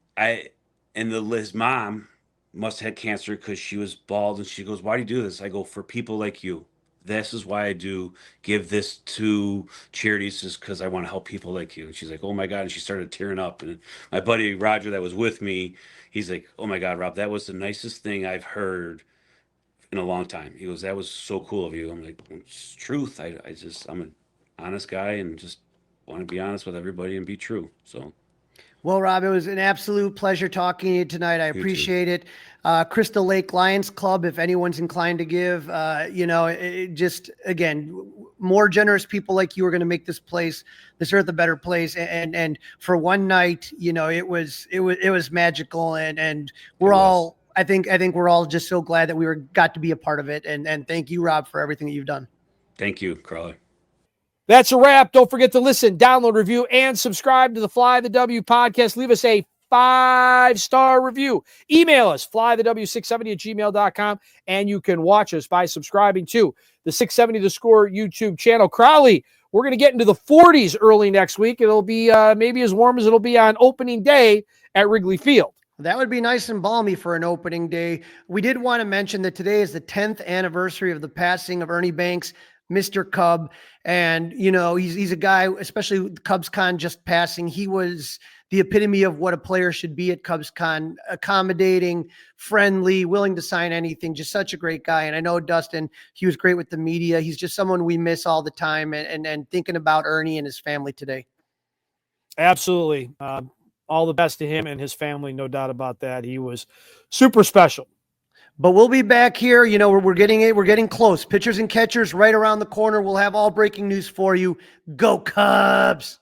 his mom must have had cancer because she was bald, and she goes, why do you do this? I go, for people like you. This is why I do give this to charities, just because I want to help people like you. And she's like, oh my God. And she started tearing up. And my buddy Roger that was with me, he's like, oh my God, Rob, that was the nicest thing I've heard in a long time. He goes, that was so cool of you. I'm like, it's truth. I'm an honest guy and just want to be honest with everybody and be true. So. Well, Rob, it was an absolute pleasure talking to you tonight. I appreciate it. Crystal Lake Lions Club, if anyone's inclined to give, just, again, more generous people like you are going to make this earth a better place. And for one night, it was magical. And I think we're all just so glad that got to be a part of it. And thank you, Rob, for everything that you've done. Thank you, Crawly. That's a wrap. Don't forget to listen, download, review, and subscribe to the Fly the W podcast. Leave us a 5-star review. Email us, flythew670@gmail.com, and you can watch us by subscribing to the 670 The Score YouTube channel. Crawly, we're going to get into the 40s early next week. It'll be maybe as warm as it'll be on opening day at Wrigley Field. That would be nice and balmy for an opening day. We did want to mention that today is the 10th anniversary of the passing of Ernie Banks, Mr. Cub. And, he's a guy, especially with Cubs Con just passing. He was the epitome of what a player should be at Cubs Con: accommodating, friendly, willing to sign anything, just such a great guy. And I know Dustin, he was great with the media. He's just someone we miss all the time, and thinking about Ernie and his family today. Absolutely. All the best to him and his family. No doubt about that. He was super special. But we'll be back here. We're getting close. Pitchers and catchers right around the corner. We'll have all breaking news for you. Go Cubs!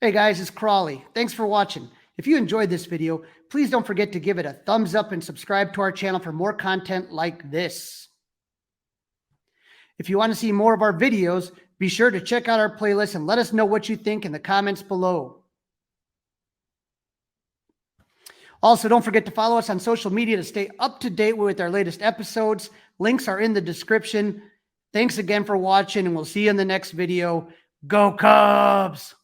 Hey guys, it's Crawly. Thanks for watching. If you enjoyed this video, please don't forget to give it a thumbs up and subscribe to our channel for more content like this. If you want to see more of our videos, be sure to check out our playlist and let us know what you think in the comments below. Also, don't forget to follow us on social media to stay up to date with our latest episodes. Links are in the description. Thanks again for watching, and we'll see you in the next video. Go Cubs!